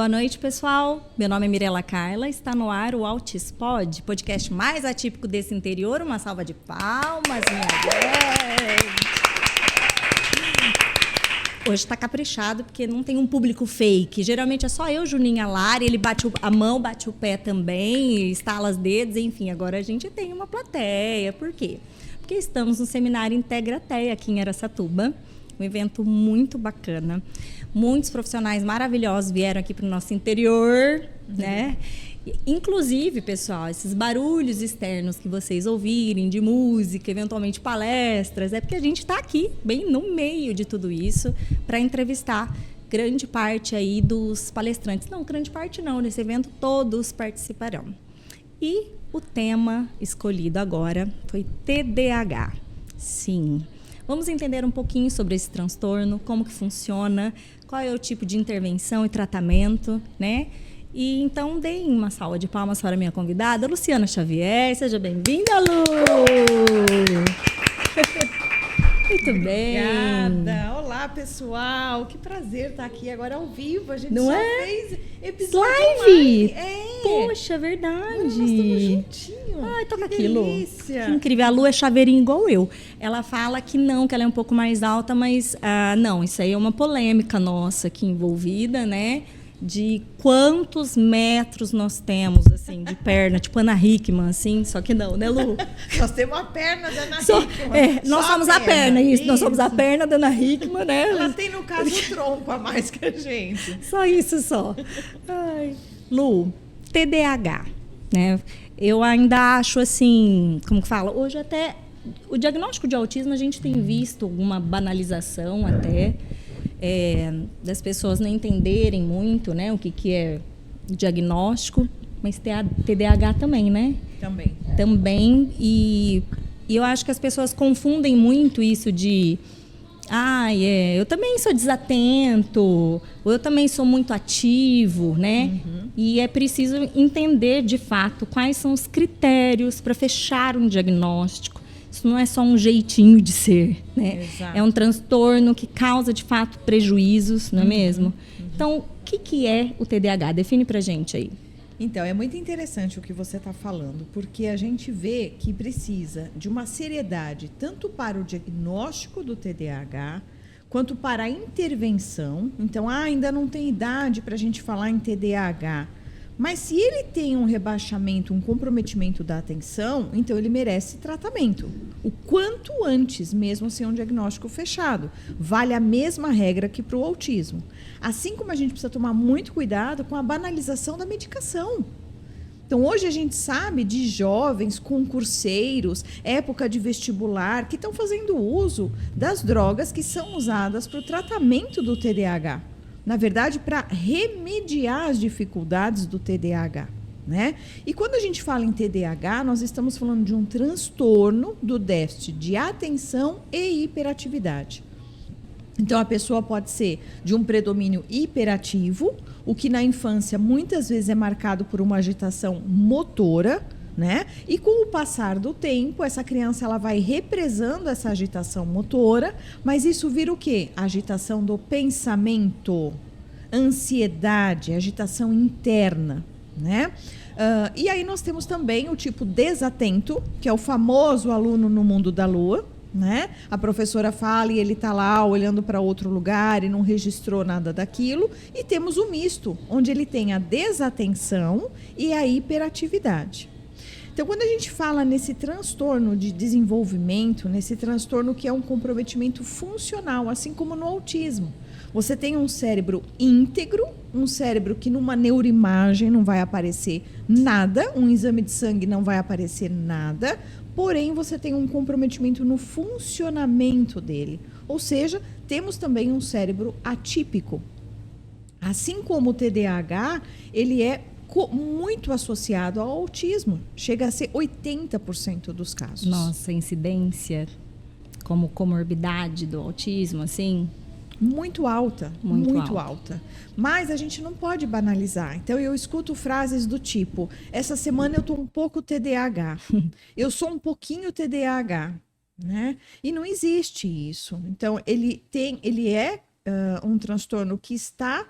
Boa noite, pessoal. Meu nome é Mirela Carla. Está no ar o Altispod, podcast mais atípico desse interior. Uma salva de palmas, minha gente. Hoje está caprichado porque não tem um público fake. Geralmente é só eu, Juninho Lari. Ele bate a mão, bate o pé também, estala os dedos, enfim. Agora a gente tem uma plateia. Por quê? Porque estamos no seminário Integrateia aqui em Araçatuba. Um evento muito bacana. Muitos profissionais maravilhosos vieram aqui para o nosso interior, né? Inclusive, pessoal, esses barulhos externos que vocês ouvirem de música, eventualmente palestras, é porque a gente está aqui, bem no meio de tudo isso, para entrevistar grande parte aí dos palestrantes. Não, grande parte não, nesse evento todos participarão. E o tema escolhido agora foi TDAH. Sim. Vamos entender um pouquinho sobre esse transtorno, como que funciona, qual é o tipo de intervenção e tratamento, né? E então, deem uma salva de palmas para a minha convidada, Luciana Xavier. Seja bem-vinda, Lu! Muito bem. Obrigada. Olá, pessoal. Que prazer estar aqui agora ao vivo. A gente não só é? fez episódio live. É. Poxa, é verdade. Agora nós estamos juntinhos. Ai, toca que aqui, Lu. delícia. Que incrível. A Lu é chaveirinha igual eu. Ela fala que não, que ela é um pouco mais alta, mas não, isso aí é uma polêmica nossa aqui envolvida, né? De quantos metros nós temos, assim, de perna, tipo Ana Hickman, assim, só que não, né, Lu? Nós temos a perna da Ana Hickman. Nós somos a perna, isso. Nós somos a perna da Ana Hickman, né? Ela tem, no caso, o tronco a mais que a gente. Só isso, só. Ai. Lu, TDAH, né? Eu ainda acho, assim, como que fala? Hoje até, o diagnóstico de autismo, a gente tem visto uma banalização até, das pessoas não entenderem muito, né, o que é diagnóstico, mas TDAH também, né? Também, e eu acho que as pessoas confundem muito isso de eu também sou desatento, ou eu também sou muito ativo, né? Uhum. E é preciso entender, de fato, quais são os critérios para fechar um diagnóstico. Isso não é só um jeitinho de ser, né? Exato. É um transtorno que causa, de fato, prejuízos, não é mesmo? Uhum. Então, o que é o TDAH? Define pra gente aí. Então, é muito interessante o que você está falando, porque a gente vê que precisa de uma seriedade tanto para o diagnóstico do TDAH, quanto para a intervenção. Então, ainda não tem idade para a gente falar em TDAH. Mas se ele tem um rebaixamento, um comprometimento da atenção, então ele merece tratamento. O quanto antes, mesmo sem um diagnóstico fechado. Vale a mesma regra que para o autismo. Assim como a gente precisa tomar muito cuidado com a banalização da medicação. Então, hoje a gente sabe de jovens, concurseiros, época de vestibular, que estão fazendo uso das drogas que são usadas para o tratamento do TDAH. Na verdade, para remediar as dificuldades do TDAH, né? E quando a gente fala em TDAH, nós estamos falando de um transtorno do déficit de atenção e hiperatividade. Então, a pessoa pode ser de um predomínio hiperativo, o que na infância muitas vezes é marcado por uma agitação motora, né? E com o passar do tempo, essa criança ela vai represando essa agitação motora, mas isso vira o quê? Agitação do pensamento, ansiedade, agitação interna, né? E aí nós temos também o tipo desatento, que é o famoso aluno no mundo da lua, né? A professora fala e ele está lá olhando para outro lugar e não registrou nada daquilo. E temos o misto, onde ele tem a desatenção e a hiperatividade. Então, quando a gente fala nesse transtorno de desenvolvimento, nesse transtorno que é um comprometimento funcional, assim como no autismo, você tem um cérebro íntegro, um cérebro que numa neuroimagem não vai aparecer nada, um exame de sangue não vai aparecer nada, porém você tem um comprometimento no funcionamento dele. Ou seja, temos também um cérebro atípico. Assim como o TDAH, ele é muito associado ao autismo. Chega a ser 80% dos casos. Nossa, incidência como comorbidade do autismo, assim? Muito alta, muito alta. Mas a gente não pode banalizar. Então, eu escuto frases do tipo, essa semana eu estou um pouco TDAH. Eu sou um pouquinho TDAH. Né? E não existe isso. Então, ele é um transtorno que está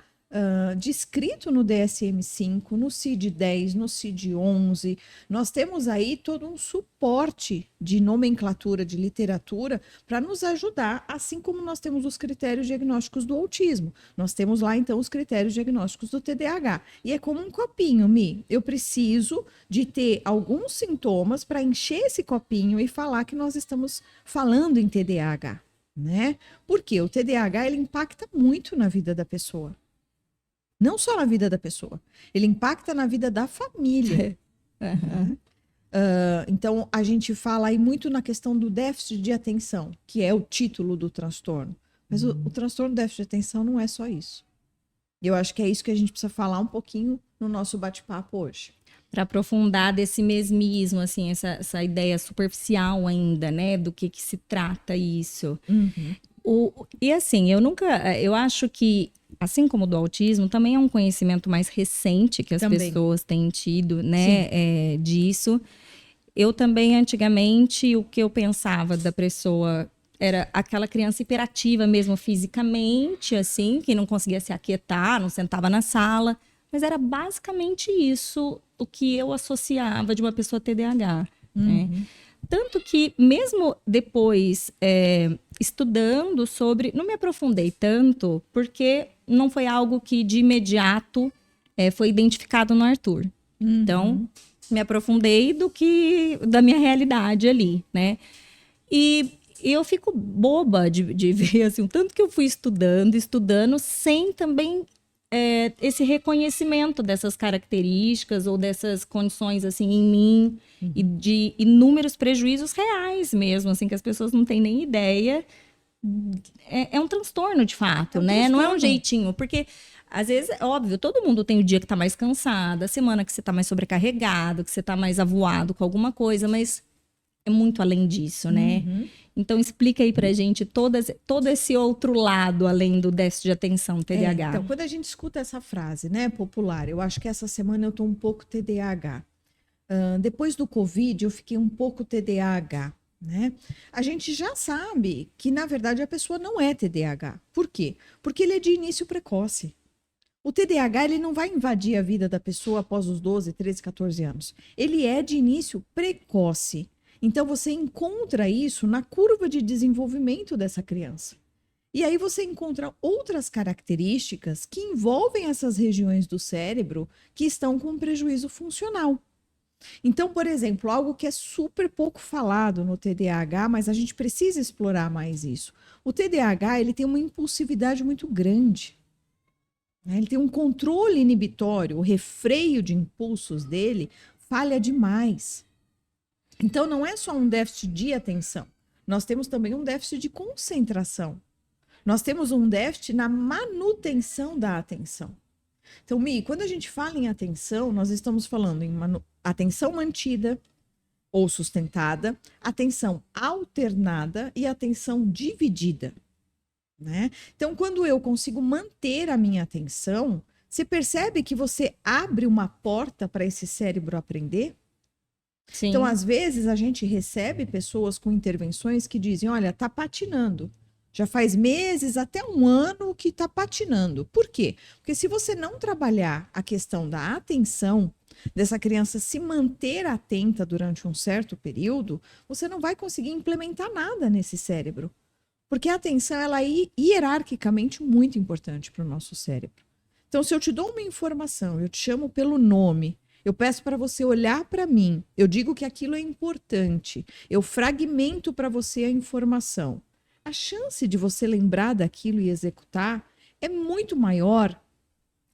descrito no DSM-5, no CID-10, no CID-11. Nós temos aí todo um suporte de nomenclatura, de literatura, para nos ajudar, assim como nós temos os critérios diagnósticos do autismo. Nós temos lá, então, os critérios diagnósticos do TDAH. E é como um copinho, Mi. Eu preciso de ter alguns sintomas para encher esse copinho e falar que nós estamos falando em TDAH, né? Porque o TDAH, ele impacta muito na vida da pessoa. Não só na vida da pessoa, ele impacta na vida da família. Então, a gente fala aí muito na questão do déficit de atenção, que é o título do transtorno. Mas o transtorno do déficit de atenção não é só isso. E eu acho que é isso que a gente precisa falar um pouquinho no nosso bate-papo hoje. Para aprofundar desse mesmismo, assim, essa ideia superficial ainda, né? Do que se trata isso. E assim, eu acho que, assim como do autismo, também é um conhecimento mais recente que as pessoas têm tido, né, disso. Eu também, antigamente, o que eu pensava da pessoa era aquela criança hiperativa mesmo fisicamente, assim, que não conseguia se aquietar, não sentava na sala. Mas era basicamente isso o que eu associava de uma pessoa TDAH, né? Tanto que, mesmo depois, estudando sobre... Não me aprofundei tanto, porque não foi algo que, de imediato, foi identificado no Arthur. Então, me aprofundei da minha realidade ali, né? E eu fico boba de ver, assim, o tanto que eu fui estudando, sem também... esse reconhecimento dessas características ou dessas condições assim em mim e de inúmeros prejuízos reais mesmo, assim, que as pessoas não têm nem ideia. É um transtorno de fato, né? Transtorno. Não é um jeitinho, porque às vezes, óbvio, todo mundo tem o dia que tá mais cansado, a semana que você tá mais sobrecarregado, que você tá mais avoado com alguma coisa, mas é muito além disso, né? Então, explica aí pra gente todo esse outro lado, além do déficit de atenção, TDAH. Então, quando a gente escuta essa frase, né, popular, eu acho que essa semana eu tô um pouco TDAH. Depois do Covid, eu fiquei um pouco TDAH, né? A gente já sabe que, na verdade, a pessoa não é TDAH. Por quê? Porque ele é de início precoce. O TDAH, ele não vai invadir a vida da pessoa após os 12, 13, 14 anos. Ele é de início precoce. Então, você encontra isso na curva de desenvolvimento dessa criança. E aí você encontra outras características que envolvem essas regiões do cérebro que estão com prejuízo funcional. Então, por exemplo, algo que é super pouco falado no TDAH, mas a gente precisa explorar mais isso. O TDAH, ele tem uma impulsividade muito grande. Ele tem um controle inibitório, o refreio de impulsos dele falha demais. Então, não é só um déficit de atenção. Nós temos também um déficit de concentração. Nós temos um déficit na manutenção da atenção. Então, Mi, quando a gente fala em atenção, nós estamos falando em atenção mantida ou sustentada, atenção alternada e atenção dividida, né? Então, quando eu consigo manter a minha atenção, você percebe que você abre uma porta para esse cérebro aprender? Sim. Então, às vezes, a gente recebe pessoas com intervenções que dizem, olha, tá patinando. Já faz meses, até um ano que tá patinando. Por quê? Porque se você não trabalhar a questão da atenção, dessa criança se manter atenta durante um certo período, você não vai conseguir implementar nada nesse cérebro. Porque a atenção, ela é hierarquicamente muito importante para o nosso cérebro. Então, se eu te dou uma informação, eu te chamo pelo nome, eu peço para você olhar para mim, eu digo que aquilo é importante, eu fragmento para você a informação. A chance de você lembrar daquilo e executar é muito maior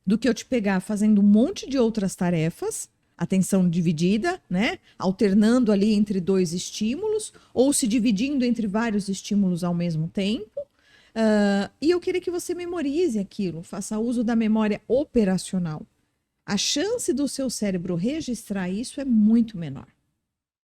do que eu te pegar fazendo um monte de outras tarefas, atenção dividida, né? Alternando ali entre 2 estímulos, ou se dividindo entre vários estímulos ao mesmo tempo. E eu queria que você memorize aquilo, faça uso da memória operacional. A chance do seu cérebro registrar isso é muito menor,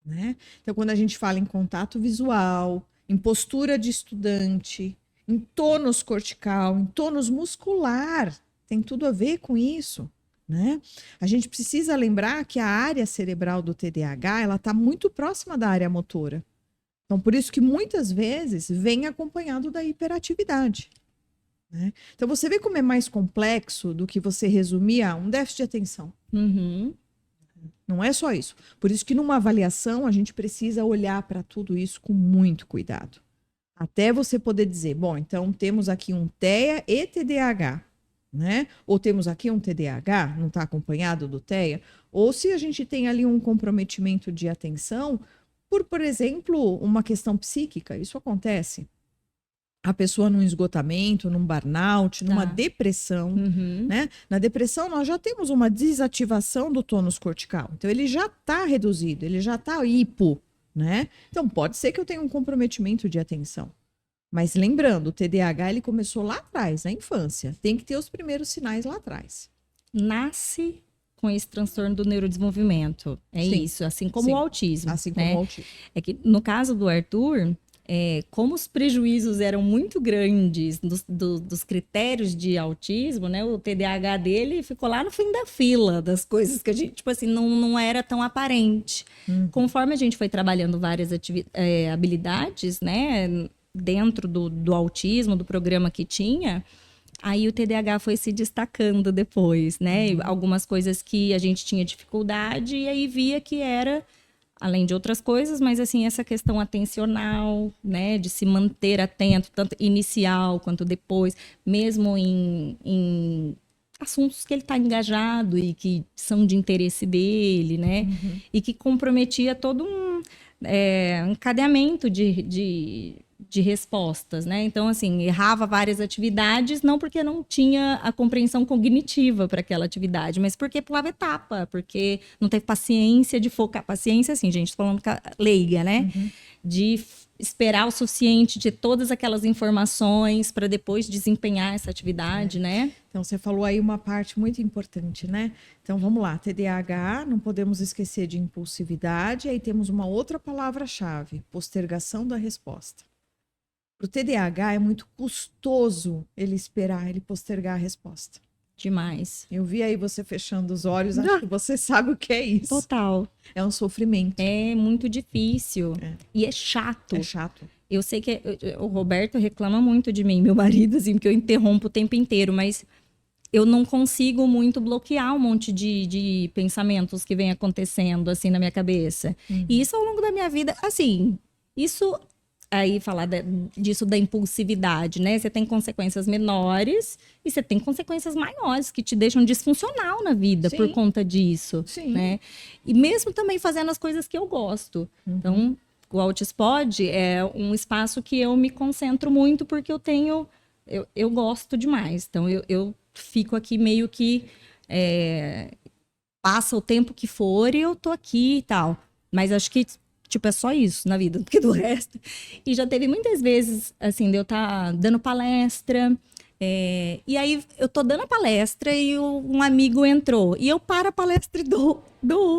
né? Então, quando a gente fala em contato visual, em postura de estudante, em tônus cortical, em tônus muscular, tem tudo a ver com isso, né? A gente precisa lembrar que a área cerebral do TDAH, ela está muito próxima da área motora. Então, por isso que muitas vezes vem acompanhado da hiperatividade. né? Então, você vê como é mais complexo do que você resumir a um déficit de atenção. Uhum. Não é só isso. Por isso que numa avaliação a gente precisa olhar para tudo isso com muito cuidado. Até você poder dizer, bom, então temos aqui um TEA e TDAH, né? Ou temos aqui um TDAH, não está acompanhado do TEA, ou se a gente tem ali um comprometimento de atenção por exemplo, uma questão psíquica, isso acontece. A pessoa num esgotamento, num burnout, numa depressão, né? Na depressão nós já temos uma desativação do tônus cortical. Então ele já está reduzido, ele já está hipo, né? Então pode ser que eu tenha um comprometimento de atenção. Mas lembrando, o TDAH ele começou lá atrás, na infância. Tem que ter os primeiros sinais lá atrás. Nasce com esse transtorno do neurodesenvolvimento. É Sim. isso, assim como Sim. o autismo. Assim como né? o autismo. É que no caso do Arthur, como os prejuízos eram muito grandes dos critérios de autismo, né? O TDAH dele ficou lá no fim da fila das coisas que a gente, tipo assim, não era tão aparente. Conforme a gente foi trabalhando várias habilidades, né? Dentro do autismo, do programa que tinha, aí o TDAH foi se destacando depois, né? Algumas coisas que a gente tinha dificuldade e aí via que era, além de outras coisas, mas assim, essa questão atencional, né? De se manter atento, tanto inicial quanto depois, mesmo em assuntos que ele está engajado e que são de interesse dele, né? E que comprometia todo um encadeamento de respostas, né? Então, assim, errava várias atividades, não porque não tinha a compreensão cognitiva para aquela atividade, mas porque pulava etapa, porque não teve paciência de focar. Paciência, assim, gente, tô falando leiga, né? De esperar o suficiente de todas aquelas informações para depois desempenhar essa atividade, né? Então, você falou aí uma parte muito importante, né? Então, vamos lá. TDAH, não podemos esquecer de impulsividade. Aí temos uma outra palavra-chave, postergação da resposta. Para o TDAH é muito custoso ele esperar, ele postergar a resposta. Demais. Eu vi aí você fechando os olhos, acho que você sabe o que é isso. Total. É um sofrimento. É muito difícil. E é chato. É chato. Eu sei que o Roberto reclama muito de mim, meu marido, assim, porque eu interrompo o tempo inteiro, mas eu não consigo muito bloquear um monte de pensamentos que vem acontecendo, assim, na minha cabeça. E isso ao longo da minha vida, assim, isso... Aí falar disso da impulsividade, né? Você tem consequências menores e você tem consequências maiores que te deixam disfuncional na vida por conta disso, né? E mesmo também fazendo as coisas que eu gosto. Então, o Altispod é um espaço que eu me concentro muito porque eu gosto demais. Então, eu fico aqui meio que passa o tempo que for e eu tô aqui e tal. Mas acho que tipo, é só isso na vida, porque do resto... E já teve muitas vezes, assim, de eu estar dando palestra, e aí eu tô dando a palestra e um amigo entrou. E eu paro a palestra e dou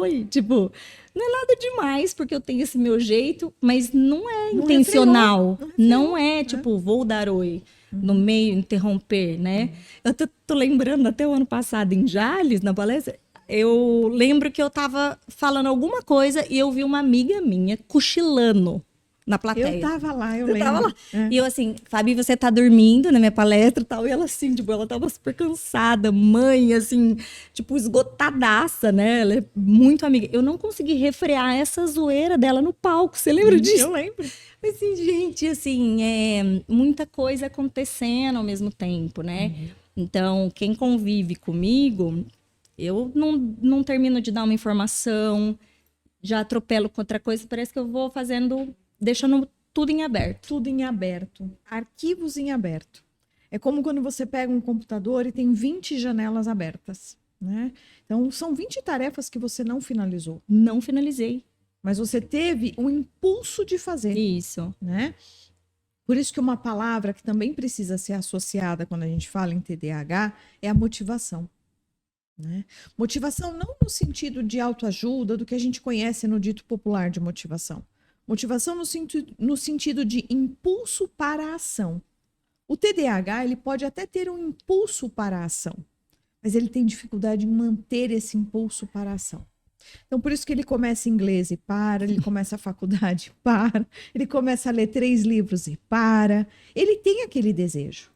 oi. Tipo, não é nada demais, porque eu tenho esse meu jeito, mas não é intencional. Não é, tipo, vou dar oi. No meio, interromper, né? Eu tô lembrando até o ano passado, em Jales, na palestra... Eu lembro que eu tava falando alguma coisa e eu vi uma amiga minha cochilando na plateia. Eu tava lá, eu lembro. Tava lá. E eu assim, Fabi, você tá dormindo na minha palestra e tal? E ela assim, tipo, ela tava super cansada, mãe, assim, tipo, esgotadaça, né? Ela é muito amiga. Eu não consegui refrear essa zoeira dela no palco, você lembra disso? Eu lembro. Mas assim, gente, assim, muita coisa acontecendo ao mesmo tempo, né? Então, quem convive comigo... Eu não termino de dar uma informação, já atropelo com outra coisa, parece que eu vou deixando tudo em aberto. Tudo em aberto, arquivos em aberto. É como quando você pega um computador e tem 20 janelas abertas, né? Então, são 20 tarefas que você não finalizou. Não finalizei. Mas você teve o impulso de fazer. Isso. Né? Por isso que uma palavra que também precisa ser associada quando a gente fala em TDAH é a motivação. Né? Motivação não no sentido de autoajuda, do que a gente conhece no dito popular de motivação. Motivação no sentido de impulso para a ação. O TDAH ele pode até ter um impulso para a ação, mas ele tem dificuldade em manter esse impulso para a ação. Então, por isso que ele começa inglês e para, ele começa a faculdade e para, ele começa a ler 3 livros e para. Ele tem aquele desejo.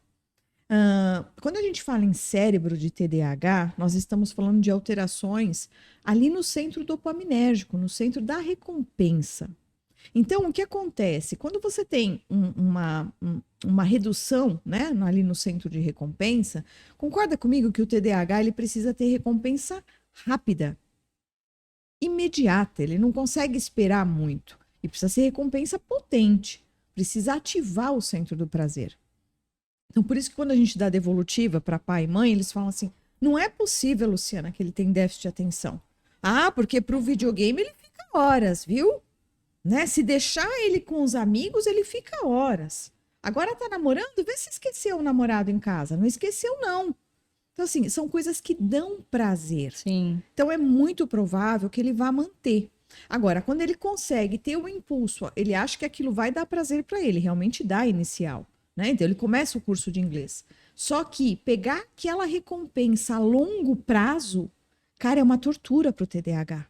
Quando a gente fala em cérebro de TDAH, nós estamos falando de alterações ali no centro dopaminérgico, no centro da recompensa. Então, o que acontece? Quando você tem uma redução, né, ali no centro de recompensa, concorda comigo que o TDAH ele precisa ter recompensa rápida, imediata, ele não consegue esperar muito. E precisa ser recompensa potente, precisa ativar o centro do prazer. Então, por isso que quando a gente dá devolutiva para pai e mãe, eles falam assim, não é possível, Luciana, que ele tem déficit de atenção. Ah, porque para o videogame ele fica horas, viu? Né? Se deixar ele com os amigos, ele fica horas. Agora tá namorando? Vê se esqueceu o namorado em casa. Não esqueceu, não. Então, assim, são coisas que dão prazer. Sim. Então, é muito provável que ele vá manter. Agora, quando ele consegue ter o impulso, ele acha que aquilo vai dar prazer para ele, realmente dá inicial. Né? Então, ele começa o curso de inglês. Só que pegar aquela recompensa a longo prazo, cara, é uma tortura para o TDAH.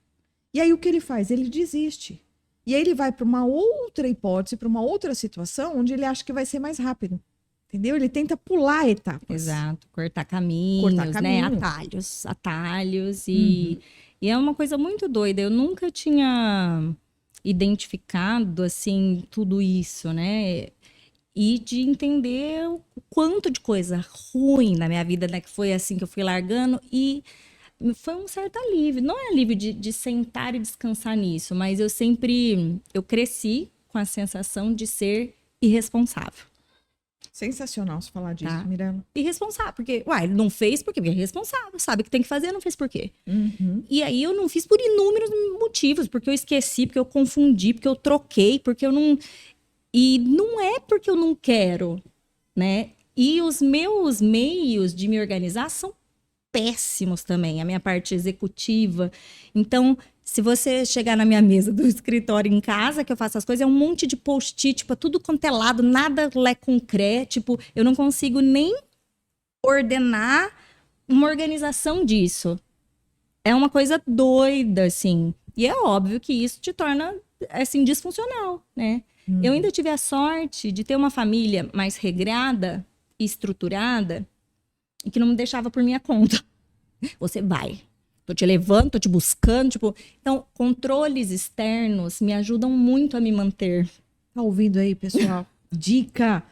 E aí, o que ele faz? Ele desiste. E aí ele vai para uma outra hipótese, para uma outra situação, onde ele acha que vai ser mais rápido. Entendeu? Ele tenta pular etapas. Exato. Cortar caminhos, né? Atalhos. E é uma coisa muito doida. Eu nunca tinha identificado, assim, tudo isso, né? E de entender o quanto de coisa ruim na minha vida, né? Que foi assim que eu fui largando. E foi um certo alívio. Não é alívio de sentar e descansar nisso, mas eu cresci com a sensação de ser irresponsável. Sensacional você falar disso, Tá. Mirella. Irresponsável, porque, ele não fez porque é irresponsável, sabe que tem que fazer, não fez por quê? E aí eu não fiz por inúmeros motivos, porque eu esqueci, porque eu confundi, porque eu troquei, porque eu não... E não é porque eu não quero, né? E os meus meios de me organizar são péssimos também, a minha parte executiva. Então, se você chegar na minha mesa do escritório em casa, que eu faço as coisas, é um monte de post-it, tipo, tudo quanto é lado, nada é concreto, tipo, eu não consigo nem ordenar uma organização disso. É uma coisa doida, assim. E é óbvio que isso te torna, assim, disfuncional, né? Eu ainda tive a sorte de ter uma família mais regrada e estruturada, e que não me deixava por minha conta. Você vai. Tô te levando, tô te buscando, tipo... Então, controles externos me ajudam muito a me manter. Tá ouvindo aí, pessoal? Dica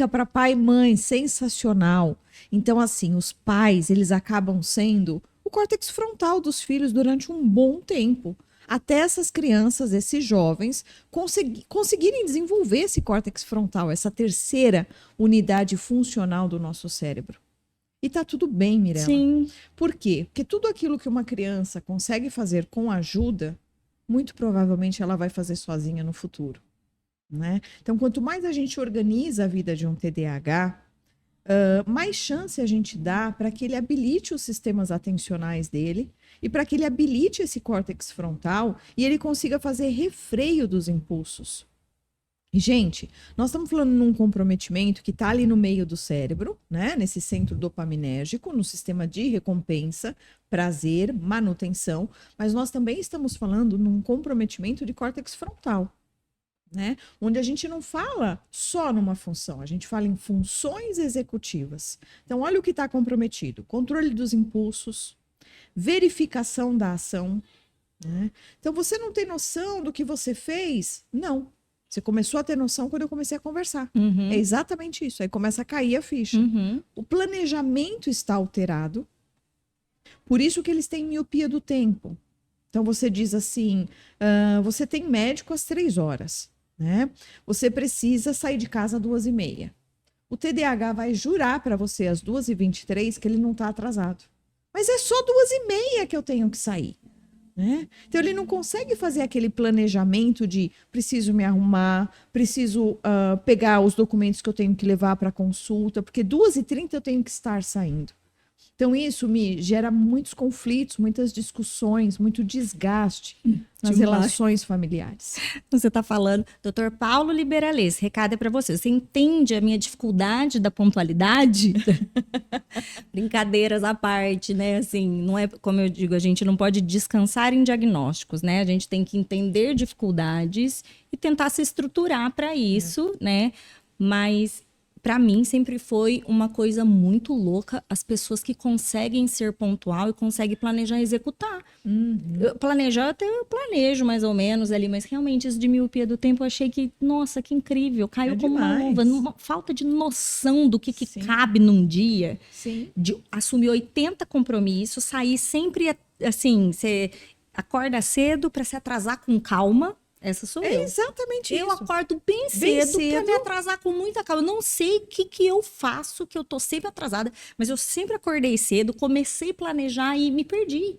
para pai e mãe, sensacional. Então, assim, os pais, eles acabam sendo o córtex frontal dos filhos durante um bom tempo. Até essas crianças, esses jovens, conseguirem desenvolver esse córtex frontal, essa terceira unidade funcional do nosso cérebro. E tá tudo bem, Mirella. Sim. Por quê? Porque tudo aquilo que uma criança consegue fazer com ajuda, muito provavelmente ela vai fazer sozinha no futuro. Né? Então, quanto mais a gente organiza a vida de um TDAH, mais chance a gente dá para que ele habilite os sistemas atencionais dele e para que ele habilite esse córtex frontal e ele consiga fazer refreio dos impulsos. E, gente, nós estamos falando num comprometimento que está ali no meio do cérebro, né? Nesse centro dopaminérgico, no sistema de recompensa, prazer, manutenção, mas nós também estamos falando num comprometimento de córtex frontal, né? Onde a gente não fala só numa função, a gente fala em funções executivas. Então, olha o que está comprometido: controle dos impulsos, verificação da ação, né? Então, você não tem noção do que você fez? Não. Você começou a ter noção quando eu comecei a conversar. É exatamente isso. Aí começa a cair a ficha. O planejamento está alterado. Por isso que eles têm miopia do tempo. Então, você diz assim, você tem médico às 3 horas. Né? Você precisa sair de casa às 2h30. O TDAH vai jurar para você às 2h23 que ele não está atrasado. Mas é só 2h30 que eu tenho que sair. Né? Então ele não consegue fazer aquele planejamento de preciso me arrumar, preciso pegar os documentos que eu tenho que levar para consulta, porque 2h30 eu tenho que estar saindo. Então isso me gera muitos conflitos, muitas discussões, muito desgaste nas relações familiares. Você está falando, Dr. Paulo Liberales, recado é para você. Você entende a minha dificuldade da pontualidade? Brincadeiras à parte, né? Assim, não é, como eu digo, a gente não pode descansar em diagnósticos, né? A gente tem que entender dificuldades e tentar se estruturar para isso, né? Mas Pra mim sempre foi uma coisa muito louca as pessoas que conseguem ser pontual e conseguem planejar e executar. Planejar até eu planejo mais ou menos ali, mas realmente isso de miopia do tempo eu achei que, nossa, que incrível, caiu como uma luva, uma falta de noção do que cabe num dia. Sim. De assumir 80 compromissos, sair sempre assim, você acorda cedo para se atrasar com calma. Essa sou eu. É exatamente isso. Eu acordo bem cedo para me atrasar com muita calma. Eu não sei o que eu faço, que eu tô sempre atrasada, mas eu sempre acordei cedo, comecei a planejar e me perdi.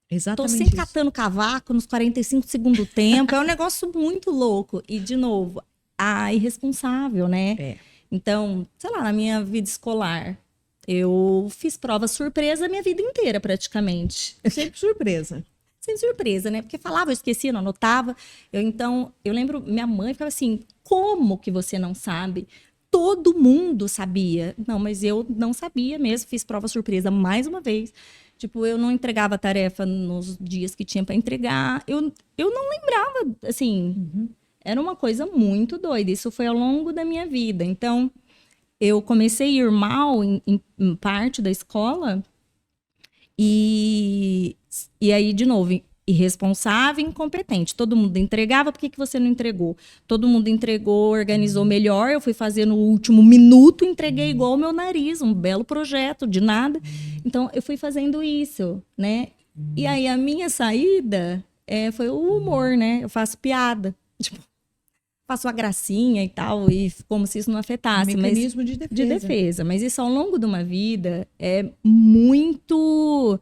Exatamente. Tô sempre catando cavaco nos 45 segundos do tempo. É um negócio muito louco. E, de novo, irresponsável, né? É. Então, sei lá, na minha vida escolar, eu fiz prova surpresa a minha vida inteira, praticamente. Sempre surpresa. Sem surpresa, né? Porque falava, eu esquecia, não anotava. Então, eu lembro, minha mãe ficava assim, como que você não sabe? Todo mundo sabia. Não, mas eu não sabia mesmo, fiz prova surpresa mais uma vez. Tipo, eu não entregava a tarefa nos dias que tinha para entregar. Eu não lembrava, assim, era uma coisa muito doida. Isso foi ao longo da minha vida. Então, eu comecei a ir mal em parte da escola. E aí, de novo, irresponsável e incompetente. Todo mundo entregava, por que você não entregou? Todo mundo entregou, organizou melhor, eu fui fazer no último minuto, entreguei igual o meu nariz, um belo projeto, de nada. Então, eu fui fazendo isso, né? E aí, a minha saída foi o humor, né? Eu faço piada, tipo, faço uma gracinha e tal, e como se isso não afetasse. Mecanismo de defesa. De defesa. Mas isso ao longo de uma vida é muito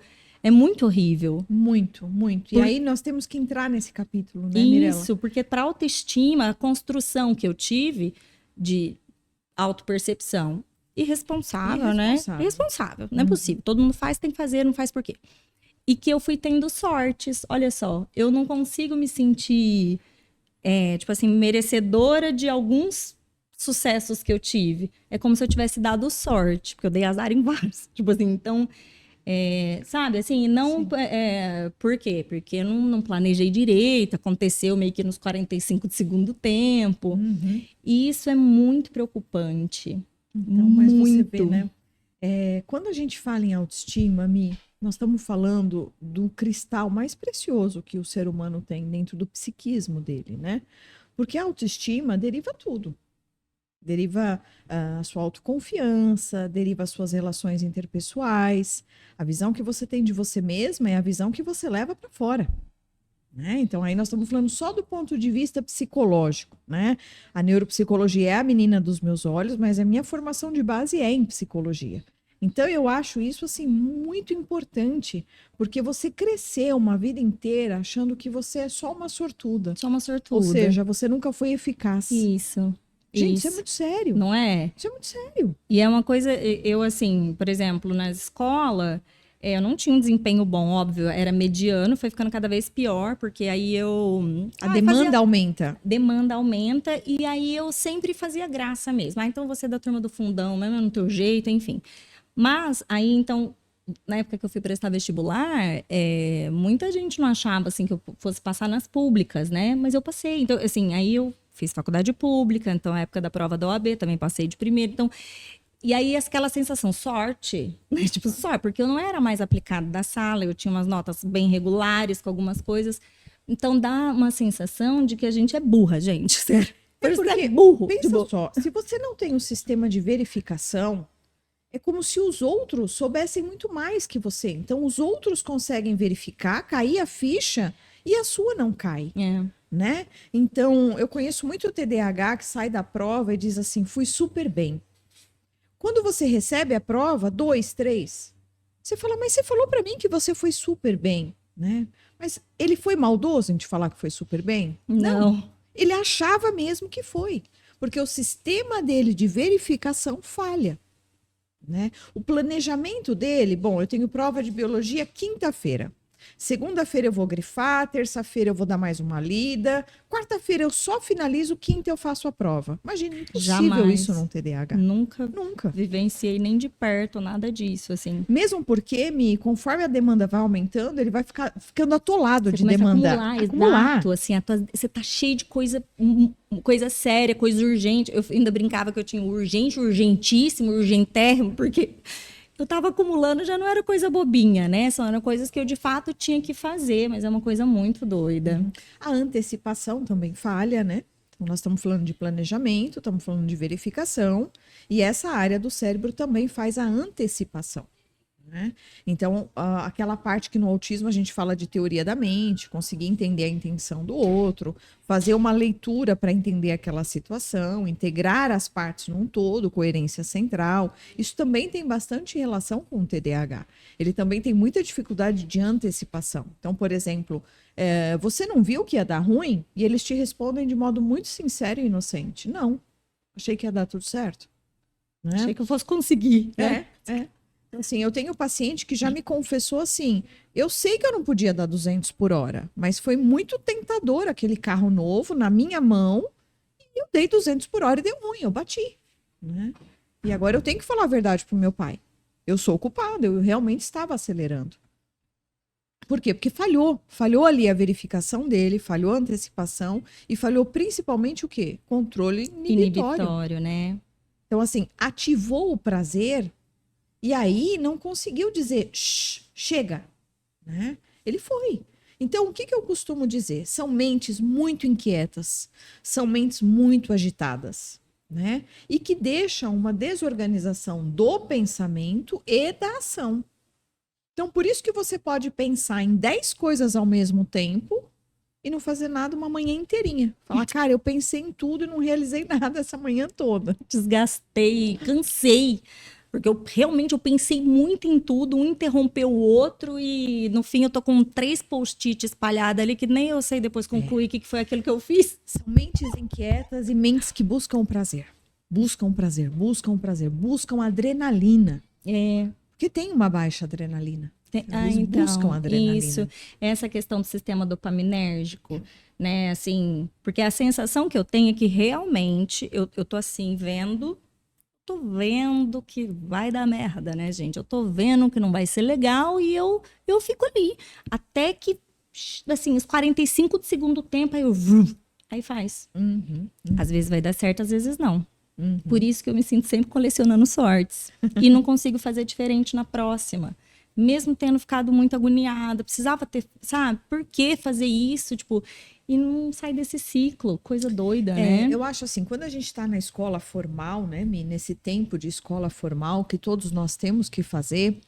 horrível. Muito, muito. E aí nós temos que entrar nesse capítulo, né, Mirella? Isso, porque para autoestima, a construção que eu tive de autopercepção irresponsável, né? Irresponsável, não é possível. Todo mundo faz, tem que fazer, não faz por quê? E que eu fui tendo sortes. Olha só, eu não consigo me sentir... tipo assim, merecedora de alguns sucessos que eu tive. É como se eu tivesse dado sorte, porque eu dei azar em vários. Tipo assim, então, sabe, assim, não... por quê? Porque eu não planejei direito, aconteceu meio que nos 45 de segundo tempo. E isso é muito preocupante. Então, mas você vê, né? Quando a gente fala em autoestima, Mi, nós estamos falando do cristal mais precioso que o ser humano tem dentro do psiquismo dele, né? Porque a autoestima deriva tudo. Deriva a sua autoconfiança, deriva as suas relações interpessoais. A visão que você tem de você mesma é a visão que você leva para fora. Né? Então, aí nós estamos falando só do ponto de vista psicológico, né? A neuropsicologia é a menina dos meus olhos, mas a minha formação de base é em psicologia. Então, eu acho isso, assim, muito importante, porque você cresceu uma vida inteira achando que você é só uma sortuda. Só uma sortuda. Ou seja, você nunca foi eficaz. Isso. Gente, isso é muito sério. Não é? Isso é muito sério. E é uma coisa, eu assim, por exemplo, na escola, eu não tinha um desempenho bom, óbvio, era mediano, foi ficando cada vez pior, porque aí eu... A demanda aumenta. Demanda aumenta, e aí eu sempre fazia graça mesmo. Então você é da turma do fundão, mesmo no teu jeito, enfim. Mas aí, então, na época que eu fui prestar vestibular, muita gente não achava, assim, que eu fosse passar nas públicas, né? Mas eu passei. Então, assim, aí eu fiz faculdade pública, então, na época da prova da OAB, também passei de primeiro. Então, e aí, aquela sensação, sorte, né? Tipo, sorte, porque eu não era mais aplicada da sala, eu tinha umas notas bem regulares com algumas coisas. Então, dá uma sensação de que a gente é burra, gente, sério. Porque, é burro. Pensa só, se você não tem um sistema de verificação, é como se os outros soubessem muito mais que você. Então, os outros conseguem verificar, cair a ficha e a sua não cai. Né? Então, eu conheço muito o TDAH que sai da prova e diz assim, fui super bem. Quando você recebe a prova, 2, 3, você fala, mas você falou para mim que você foi super bem, né? Mas ele foi maldoso em te falar que foi super bem? Não. Ele achava mesmo que foi, porque o sistema dele de verificação falha. Né? O planejamento dele, bom, eu tenho prova de biologia quinta-feira. Segunda-feira eu vou grifar, terça-feira eu vou dar mais uma lida, quarta-feira eu só finalizo, quinta eu faço a prova. Imagina, impossível Jamais. isso num TDAH. Nunca Nunca. vivenciei nem de perto nada disso, assim. Mesmo porque, Mi, conforme a demanda vai aumentando, ele vai ficando atolado Você de começa demandar. a acumular, exato, assim, você tá cheio de coisa, coisa séria, coisa urgente. Eu ainda brincava que eu tinha urgente, urgentíssimo, urgentérrimo, porque eu tava acumulando, já não era coisa bobinha, né? Só eram coisas que eu de fato tinha que fazer, mas é uma coisa muito doida. A antecipação também falha, né? Então, nós estamos falando de planejamento, estamos falando de verificação, e essa área do cérebro também faz a antecipação. Né? Então, aquela parte que no autismo a gente fala de teoria da mente, conseguir entender a intenção do outro, fazer uma leitura para entender aquela situação, integrar as partes num todo, coerência central, isso também tem bastante relação com o TDAH. Ele também tem muita dificuldade de antecipação. Então, por exemplo, você não viu que ia dar ruim? E eles te respondem de modo muito sincero e inocente. Não, achei que ia dar tudo certo. Né? Achei que eu fosse conseguir, né? Assim, eu tenho paciente que já me confessou assim, eu sei que eu não podia dar 200 por hora, mas foi muito tentador aquele carro novo na minha mão e eu dei 200 por hora e deu ruim, eu bati. Né? E agora eu tenho que falar a verdade pro meu pai. Eu sou culpada, eu realmente estava acelerando. Por quê? Porque falhou. Falhou ali a verificação dele, falhou a antecipação e falhou principalmente o quê? Controle inibitório. Inibitório, né? Então, assim, ativou o prazer e aí não conseguiu dizer, chega, né? Ele foi. Então, o que eu costumo dizer? São mentes muito inquietas, são mentes muito agitadas, né? E que deixam uma desorganização do pensamento e da ação. Então, por isso que você pode pensar em 10 coisas ao mesmo tempo e não fazer nada uma manhã inteirinha. Falar, cara, eu pensei em tudo e não realizei nada essa manhã toda. Desgastei, cansei. Porque eu realmente pensei muito em tudo, um interrompeu o outro e no fim eu tô com 3 post-it espalhados ali que nem eu sei depois concluir o que foi aquilo que eu fiz. São mentes inquietas e mentes que buscam prazer. Buscam prazer, buscam prazer, buscam adrenalina. Porque tem uma baixa adrenalina. Eles buscam adrenalina. Isso, essa questão do sistema dopaminérgico, né, assim, porque a sensação que eu tenho é que realmente eu tô assim, tô vendo que vai dar merda, né, gente? Eu tô vendo que não vai ser legal e eu fico ali. Até que, assim, os 45 de segundo tempo, aí faz. Às vezes vai dar certo, às vezes não. Por isso que eu me sinto sempre colecionando sortes. E não consigo fazer diferente na próxima. Mesmo tendo ficado muito agoniada, precisava ter, sabe? Por que fazer isso? Tipo, e não sai desse ciclo, coisa doida, né? Eu acho assim, quando a gente está na escola formal, né, Mi, nesse tempo de escola formal que todos nós temos que fazer,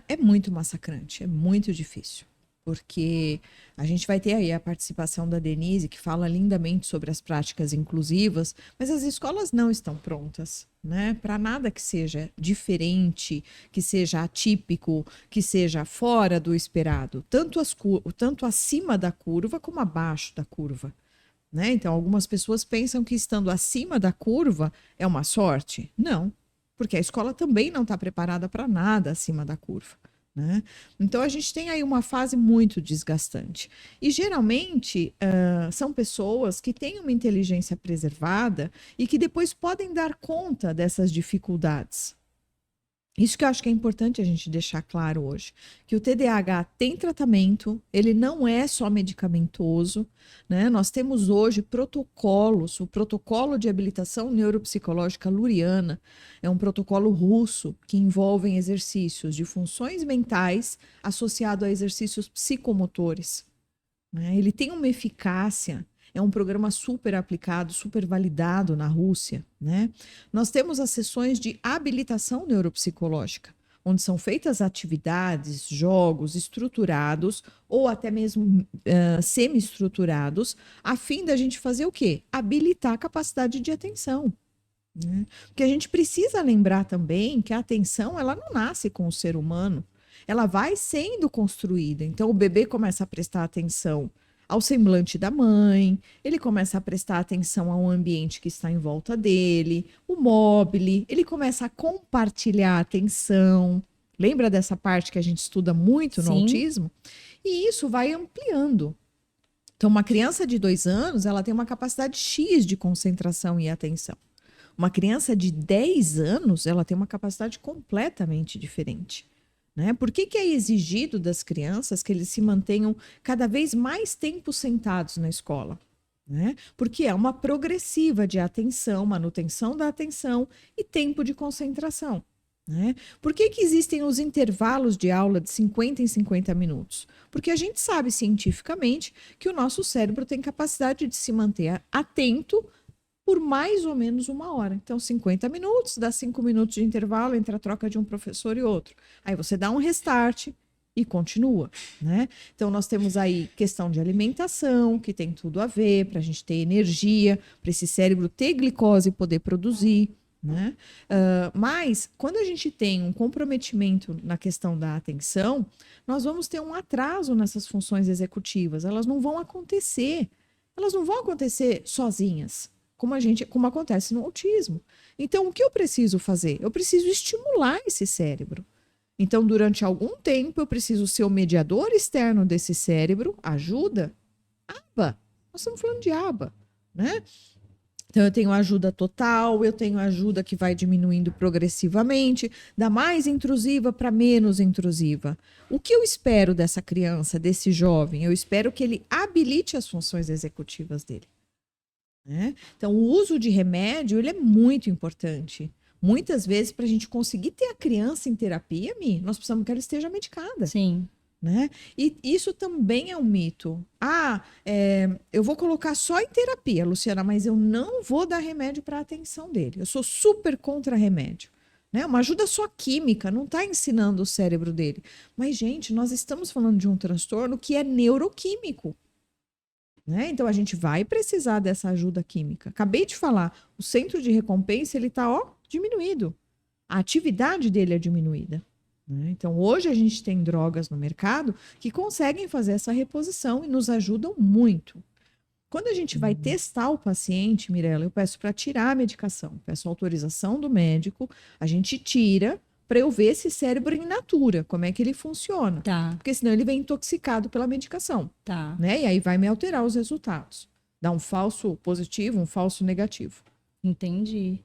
é muito massacrante, é muito difícil. Porque a gente vai ter aí a participação da Denise, que fala lindamente sobre as práticas inclusivas, mas as escolas não estão prontas, né? Para nada que seja diferente, que seja atípico, que seja fora do esperado, tanto acima da curva como abaixo da curva. Né? Então, algumas pessoas pensam que estando acima da curva é uma sorte. Não, porque a escola também não está preparada para nada acima da curva. Né? Então, a gente tem aí uma fase muito desgastante. E, geralmente, são pessoas que têm uma inteligência preservada e que depois podem dar conta dessas dificuldades. Isso que eu acho que é importante a gente deixar claro hoje, que o TDAH tem tratamento, ele não é só medicamentoso, né? Nós temos hoje protocolos, o protocolo de habilitação neuropsicológica luriana é um protocolo russo que envolve exercícios de funções mentais associado a exercícios psicomotores. Né? Ele tem uma eficácia. É um programa super aplicado, super validado na Rússia, né? Nós temos as sessões de habilitação neuropsicológica, onde são feitas atividades, jogos estruturados ou até mesmo semi-estruturados, a fim da gente fazer o quê? Habilitar a capacidade de atenção. Né? Porque a gente precisa lembrar também que a atenção, ela não nasce com o ser humano, ela vai sendo construída. Então, o bebê começa a prestar atenção ao semblante da mãe, ele começa a prestar atenção ao ambiente que está em volta dele, o mobile, ele começa a compartilhar a atenção, Lembra dessa parte que a gente estuda muito no Sim. autismo? E isso vai ampliando. Então, uma criança de 2 anos, ela tem uma capacidade X de concentração e atenção. Uma criança de 10 anos, ela tem uma capacidade completamente diferente. Né? Por que é exigido das crianças que eles se mantenham cada vez mais tempo sentados na escola? Né? Porque é uma progressiva de atenção, manutenção da atenção e tempo de concentração. Né? Por que existem os intervalos de aula de 50 em 50 minutos? Porque a gente sabe cientificamente que o nosso cérebro tem capacidade de se manter atento por mais ou menos 1 hora. Então, 50 minutos, dá 5 minutos de intervalo entre a troca de um professor e outro. Aí você dá um restart e continua, né? Então, nós temos aí questão de alimentação, que tem tudo a ver, para a gente ter energia, para esse cérebro ter glicose e poder produzir, né? Mas, quando a gente tem um comprometimento na questão da atenção, nós vamos ter um atraso nessas funções executivas. Elas não vão acontecer. Elas não vão acontecer sozinhas, como acontece no autismo. Então, o que eu preciso fazer? Eu preciso estimular esse cérebro. Então, durante algum tempo, eu preciso ser o mediador externo desse cérebro. Ajuda? ABA. Nós estamos falando de ABA, né? Então, eu tenho ajuda total, eu tenho ajuda que vai diminuindo progressivamente, da mais intrusiva para menos intrusiva. O que eu espero dessa criança, desse jovem? Eu espero que ele habilite as funções executivas dele. Né? Então, o uso de remédio ele é muito importante. Muitas vezes, para a gente conseguir ter a criança em terapia, nós precisamos que ela esteja medicada. Sim. Né? E isso também é um mito. Eu vou colocar só em terapia, Luciana, mas eu não vou dar remédio para a atenção dele. Eu sou super contra remédio. Né? Uma ajuda só química, não está ensinando o cérebro dele. Mas, gente, nós estamos falando de um transtorno que é neuroquímico. Né? Então, a gente vai precisar dessa ajuda química. Acabei de falar, o centro de recompensa ele está diminuído. A atividade dele é diminuída. Né? Então, hoje a gente tem drogas no mercado que conseguem fazer essa reposição e nos ajudam muito. Quando a gente vai testar o paciente, Mirella, eu peço para tirar a medicação, peço autorização do médico, a gente tira para eu ver esse cérebro in natura, como é que ele funciona. Tá. Porque senão ele vem intoxicado pela medicação. Tá. Né? E aí vai me alterar os resultados. Dá um falso positivo, um falso negativo. Entendi.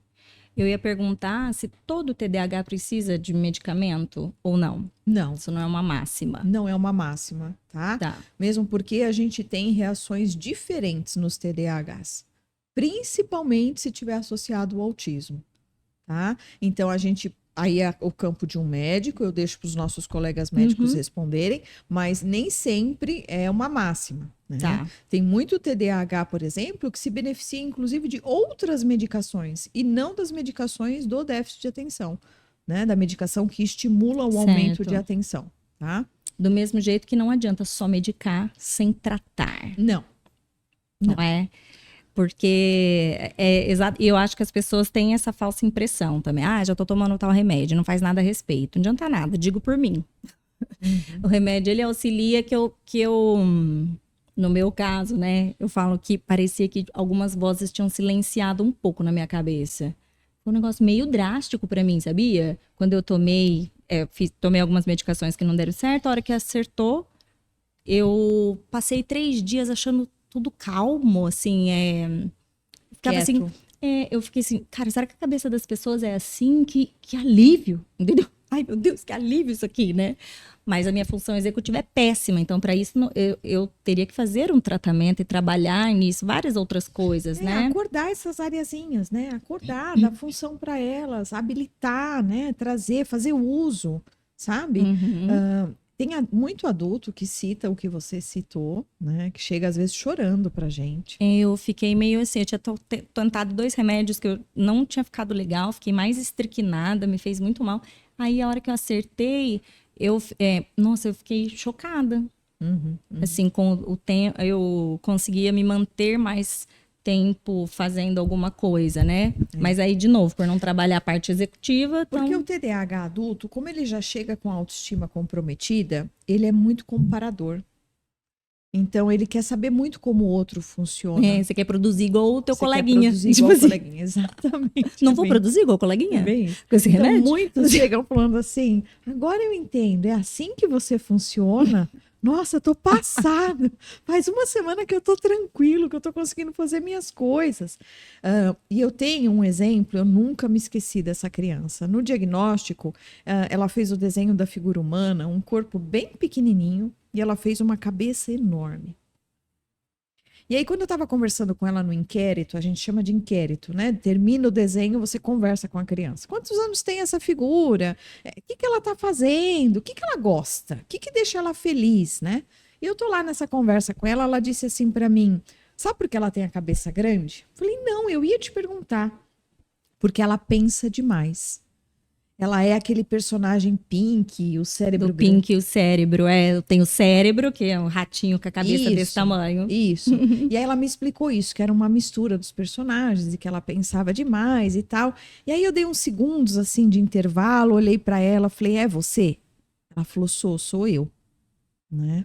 Eu ia perguntar se todo TDAH precisa de medicamento ou não. Não. Isso não é uma máxima. Não é uma máxima, tá? Tá. Mesmo porque a gente tem reações diferentes nos TDAHs. Principalmente se tiver associado ao autismo, tá? Então, aí é o campo de um médico, eu deixo para os nossos colegas médicos responderem, mas nem sempre é uma máxima. Né? Tá. Tem muito TDAH, por exemplo, que se beneficia inclusive de outras medicações e não das medicações do déficit de atenção, né? Da medicação que estimula o aumento de atenção. Tá? Do mesmo jeito que não adianta só medicar sem tratar. Não. Não é? Porque eu acho que as pessoas têm essa falsa impressão também. Já tô tomando tal remédio, não faz nada a respeito. Não adianta nada, digo por mim. O remédio, ele auxilia que eu, no meu caso, né, eu falo que parecia que algumas vozes tinham silenciado um pouco na minha cabeça. Foi um negócio meio drástico pra mim, sabia? Quando eu tomei algumas medicações que não deram certo, a hora que acertou, eu passei 3 dias achando tudo calmo, assim, ficava assim, eu fiquei assim, cara, será que a cabeça das pessoas é assim? Que alívio, entendeu? Ai, meu Deus, que alívio isso aqui, né? Mas a minha função executiva é péssima, então para isso eu teria que fazer um tratamento e trabalhar nisso, várias outras coisas, né? Acordar essas areazinhas, né? Acordar, dar função para elas, habilitar, né? Trazer, fazer uso, sabe? Tem muito adulto que cita o que você citou, né? Que chega às vezes chorando pra gente. Eu fiquei meio assim, eu tinha tentado 2 remédios que eu não tinha ficado legal, fiquei mais estriquinada, me fez muito mal. Aí a hora que eu acertei, eu fiquei chocada. Assim, com o tempo, eu conseguia me manter mais tempo fazendo alguma coisa, né? Mas aí, de novo, por não trabalhar a parte executiva... Porque o TDAH adulto, como ele já chega com a autoestima comprometida, ele é muito comparador. Então, ele quer saber muito como o outro funciona. Você quer produzir igual o teu Você coleguinha. quer produzir Tipo igual o assim, coleguinha, exatamente. não vou produzir igual o coleguinha? É bem isso. Com esse Então, remédio? muitos chegam falando assim, agora eu entendo, é assim que você funciona? Nossa, eu tô passado. Faz uma semana que eu tô tranquilo, que eu tô conseguindo fazer minhas coisas. E eu tenho um exemplo, eu nunca me esqueci dessa criança. No diagnóstico, ela fez o desenho da figura humana, um corpo bem pequenininho, e ela fez uma cabeça enorme. E aí, quando eu estava conversando com ela no inquérito, a gente chama de inquérito, né? Termina o desenho, você conversa com a criança. Quantos anos tem essa figura? O que ela está fazendo? O que ela gosta? O que deixa ela feliz, né? E eu tô lá nessa conversa com ela, ela disse assim para mim, sabe por que ela tem a cabeça grande? Eu falei, não, eu ia te perguntar. Porque ela pensa demais. Ela é aquele personagem Pink, o cérebro Do Pink, o cérebro. Tem o cérebro, que é um ratinho com a cabeça desse tamanho. Isso. E aí ela me explicou isso, que era uma mistura dos personagens e que ela pensava demais e tal. E aí eu dei uns segundos assim de intervalo, olhei para ela, falei, é você? Ela falou, sou eu, né?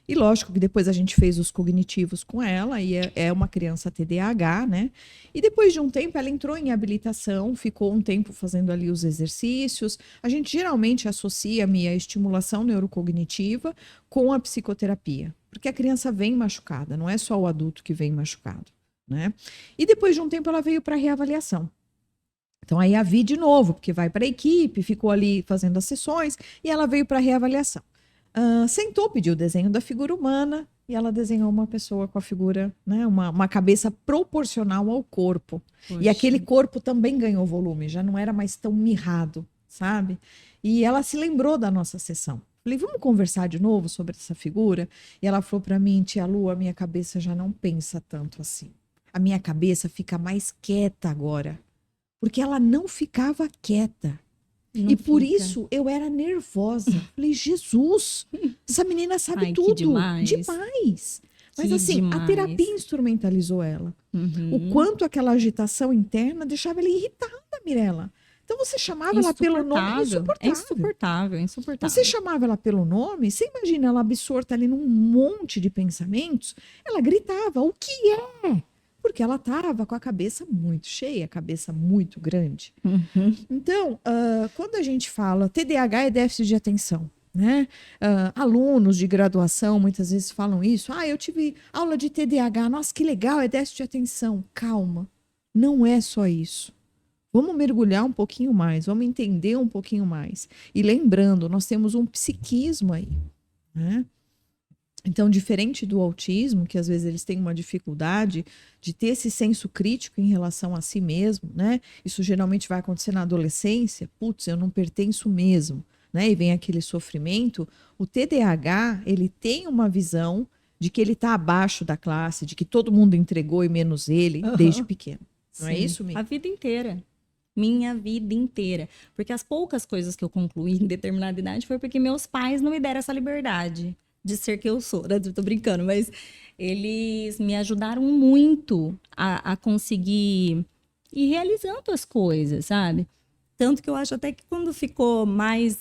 E lógico que depois a gente fez os cognitivos com ela, e é uma criança TDAH, né? E depois de um tempo ela entrou em habilitação, ficou um tempo fazendo ali os exercícios. A gente geralmente associa a estimulação neurocognitiva com a psicoterapia, porque a criança vem machucada, não é só o adulto que vem machucado, né? E depois de um tempo ela veio para reavaliação. Então aí a vi de novo, porque vai para a equipe, ficou ali fazendo as sessões, e ela veio para reavaliação. Sentou, pediu o desenho da figura humana e ela desenhou uma pessoa com a figura, né, uma cabeça proporcional ao corpo. Poxa. E aquele corpo também ganhou volume, já não era mais tão mirrado, sabe? E ela se lembrou da nossa sessão. Falei, vamos conversar de novo sobre essa figura? E ela falou para mim, tia Lu, a minha cabeça já não pensa tanto assim. A minha cabeça fica mais quieta agora. Porque ela não ficava quieta. Não e por isso eu era nervosa. Falei, Jesus, essa menina sabe tudo. Demais. Mas assim, a terapia instrumentalizou ela. O quanto aquela agitação interna deixava ela irritada, Mirella. Então você chamava ela pelo nome. Insuportável. Você chamava ela pelo nome, você imagina ela absorta ali num monte de pensamentos, ela gritava, o que é? Porque ela estava com a cabeça muito cheia, a cabeça muito grande. Então, quando a gente fala TDAH é déficit de atenção, né? Alunos de graduação muitas vezes falam isso. Eu tive aula de TDAH, nossa, que legal, é déficit de atenção. Calma, não é só isso. Vamos mergulhar um pouquinho mais, vamos entender um pouquinho mais. E lembrando, nós temos um psiquismo aí, né? Então, diferente do autismo, que às vezes eles têm uma dificuldade de ter esse senso crítico em relação a si mesmo, né? Isso geralmente vai acontecer na adolescência. Putz, eu não pertenço mesmo, né? E vem aquele sofrimento. O TDAH, ele tem uma visão de que ele está abaixo da classe, de que todo mundo entregou e menos ele, desde pequeno. Não é isso, Miriam? A vida inteira. Minha vida inteira. Porque as poucas coisas que eu concluí em determinada idade foi porque meus pais não me deram essa liberdade de ser que eu sou, né? Tô brincando, mas eles me ajudaram muito a conseguir ir realizando as coisas, sabe? Tanto que eu acho até que quando ficou mais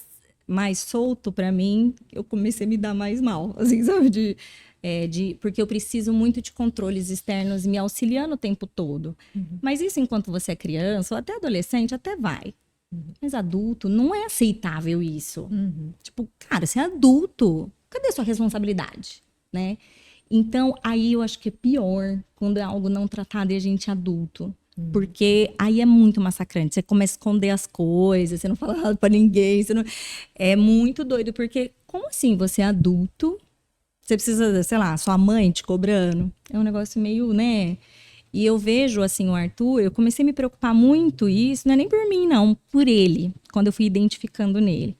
solto pra mim, eu comecei a me dar mais mal, assim, sabe? Porque eu preciso muito de controles externos me auxiliando o tempo todo. Mas isso enquanto você é criança ou até adolescente, até vai. Mas adulto, não é aceitável isso. Tipo, cara, você é adulto, cadê a sua responsabilidade, né? Então, aí eu acho que é pior quando é algo não tratado e a gente é adulto. Porque aí é muito massacrante. Você começa a esconder as coisas, você não fala nada pra ninguém. É muito doido, porque como assim você é adulto? Você precisa, sei lá, sua mãe te cobrando? É um negócio meio, né? E eu vejo, assim, o Arthur, eu comecei a me preocupar muito, e isso não é nem por mim, não, por ele, quando eu fui identificando nele.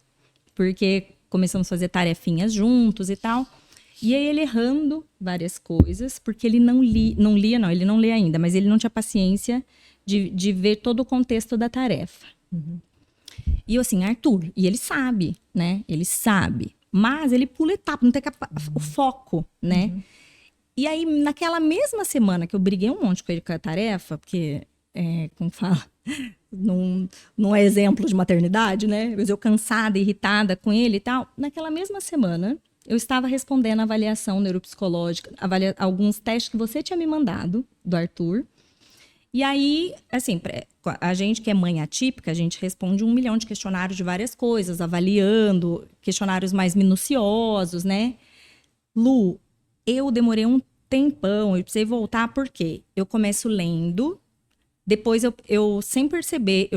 Porque começamos a fazer tarefinhas juntos e tal. E aí ele errando várias coisas, porque ele não lê ainda, mas ele não tinha paciência de ver todo o contexto da tarefa. E eu assim, Arthur, e ele sabe, né? Ele sabe, mas ele pula etapa, não tem o foco, né? E aí, naquela mesma semana que eu briguei um monte com ele com a tarefa, porque, como fala, não é exemplo de maternidade, né? Mas eu cansada, irritada com ele e tal. Naquela mesma semana, eu estava respondendo a avaliação neuropsicológica, alguns testes que você tinha me mandado, do Arthur. E aí, assim, a gente que é mãe atípica, a gente responde 1 milhão de questionários de várias coisas, avaliando, questionários mais minuciosos, né? Lu, eu demorei um tempão, eu precisei voltar porque eu começo lendo, depois eu sem perceber,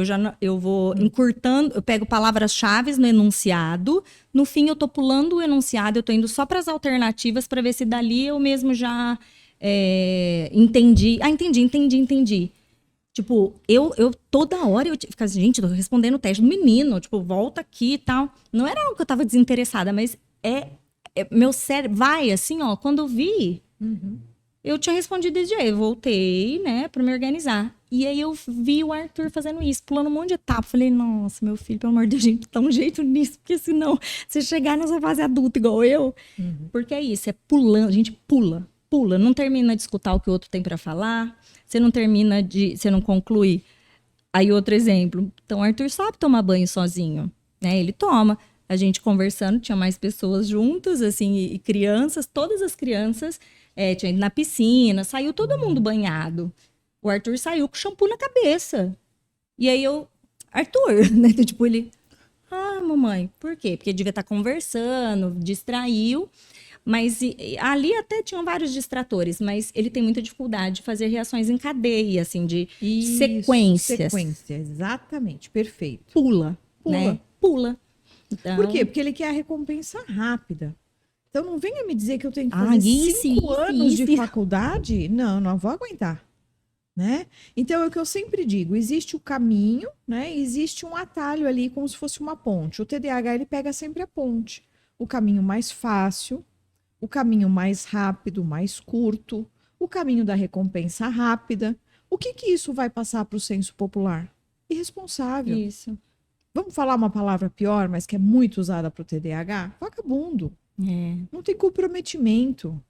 eu vou encurtando, eu pego palavras-chave no enunciado, no fim eu tô pulando o enunciado, eu tô indo só para as alternativas para ver se dali eu mesmo já entendi. Ah, entendi. Tipo, eu toda hora eu ficava assim, gente, tô respondendo o teste do menino, tipo, volta aqui e tal. Não era algo que eu tava desinteressada, mas meu cérebro vai assim, ó, quando eu vi, eu tinha respondido desse jeito, eu voltei, né, pra me organizar. E aí eu vi o Arthur fazendo isso, pulando um monte de etapa. Falei, nossa, meu filho, pelo amor de Deus, gente, dá um jeito nisso, porque senão você chegar nessa fase adulta igual eu. Porque é isso, é pulando, a gente pula, não termina de escutar o que o outro tem pra falar, você não conclui. Aí outro exemplo, então o Arthur sabe tomar banho sozinho, né, ele toma. A gente conversando, tinha mais pessoas juntas, assim, e crianças, todas as crianças, tinha ido na piscina, saiu todo mundo banhado. O Arthur saiu com shampoo na cabeça. E aí Arthur, né? Tipo, ele, mamãe, por quê? Porque devia estar conversando, distraiu. Mas ali até tinham vários distratores, mas ele tem muita dificuldade de fazer reações em cadeia, assim, de sequências. Sequência, exatamente, perfeito. Pula. Né? Pula. Então... Por quê? Porque ele quer a recompensa rápida. Então não venha me dizer que eu tenho que fazer 5 anos de faculdade. Não vou aguentar. Né? Então é o que eu sempre digo, existe o caminho, né? Existe um atalho ali como se fosse uma ponte. O TDAH ele pega sempre a ponte, o caminho mais fácil, o caminho mais rápido, mais curto, o caminho da recompensa rápida. O que isso vai passar para o senso popular? Irresponsável. Isso. Vamos falar uma palavra pior, mas que é muito usada para o TDAH? Vagabundo. Não tem comprometimento.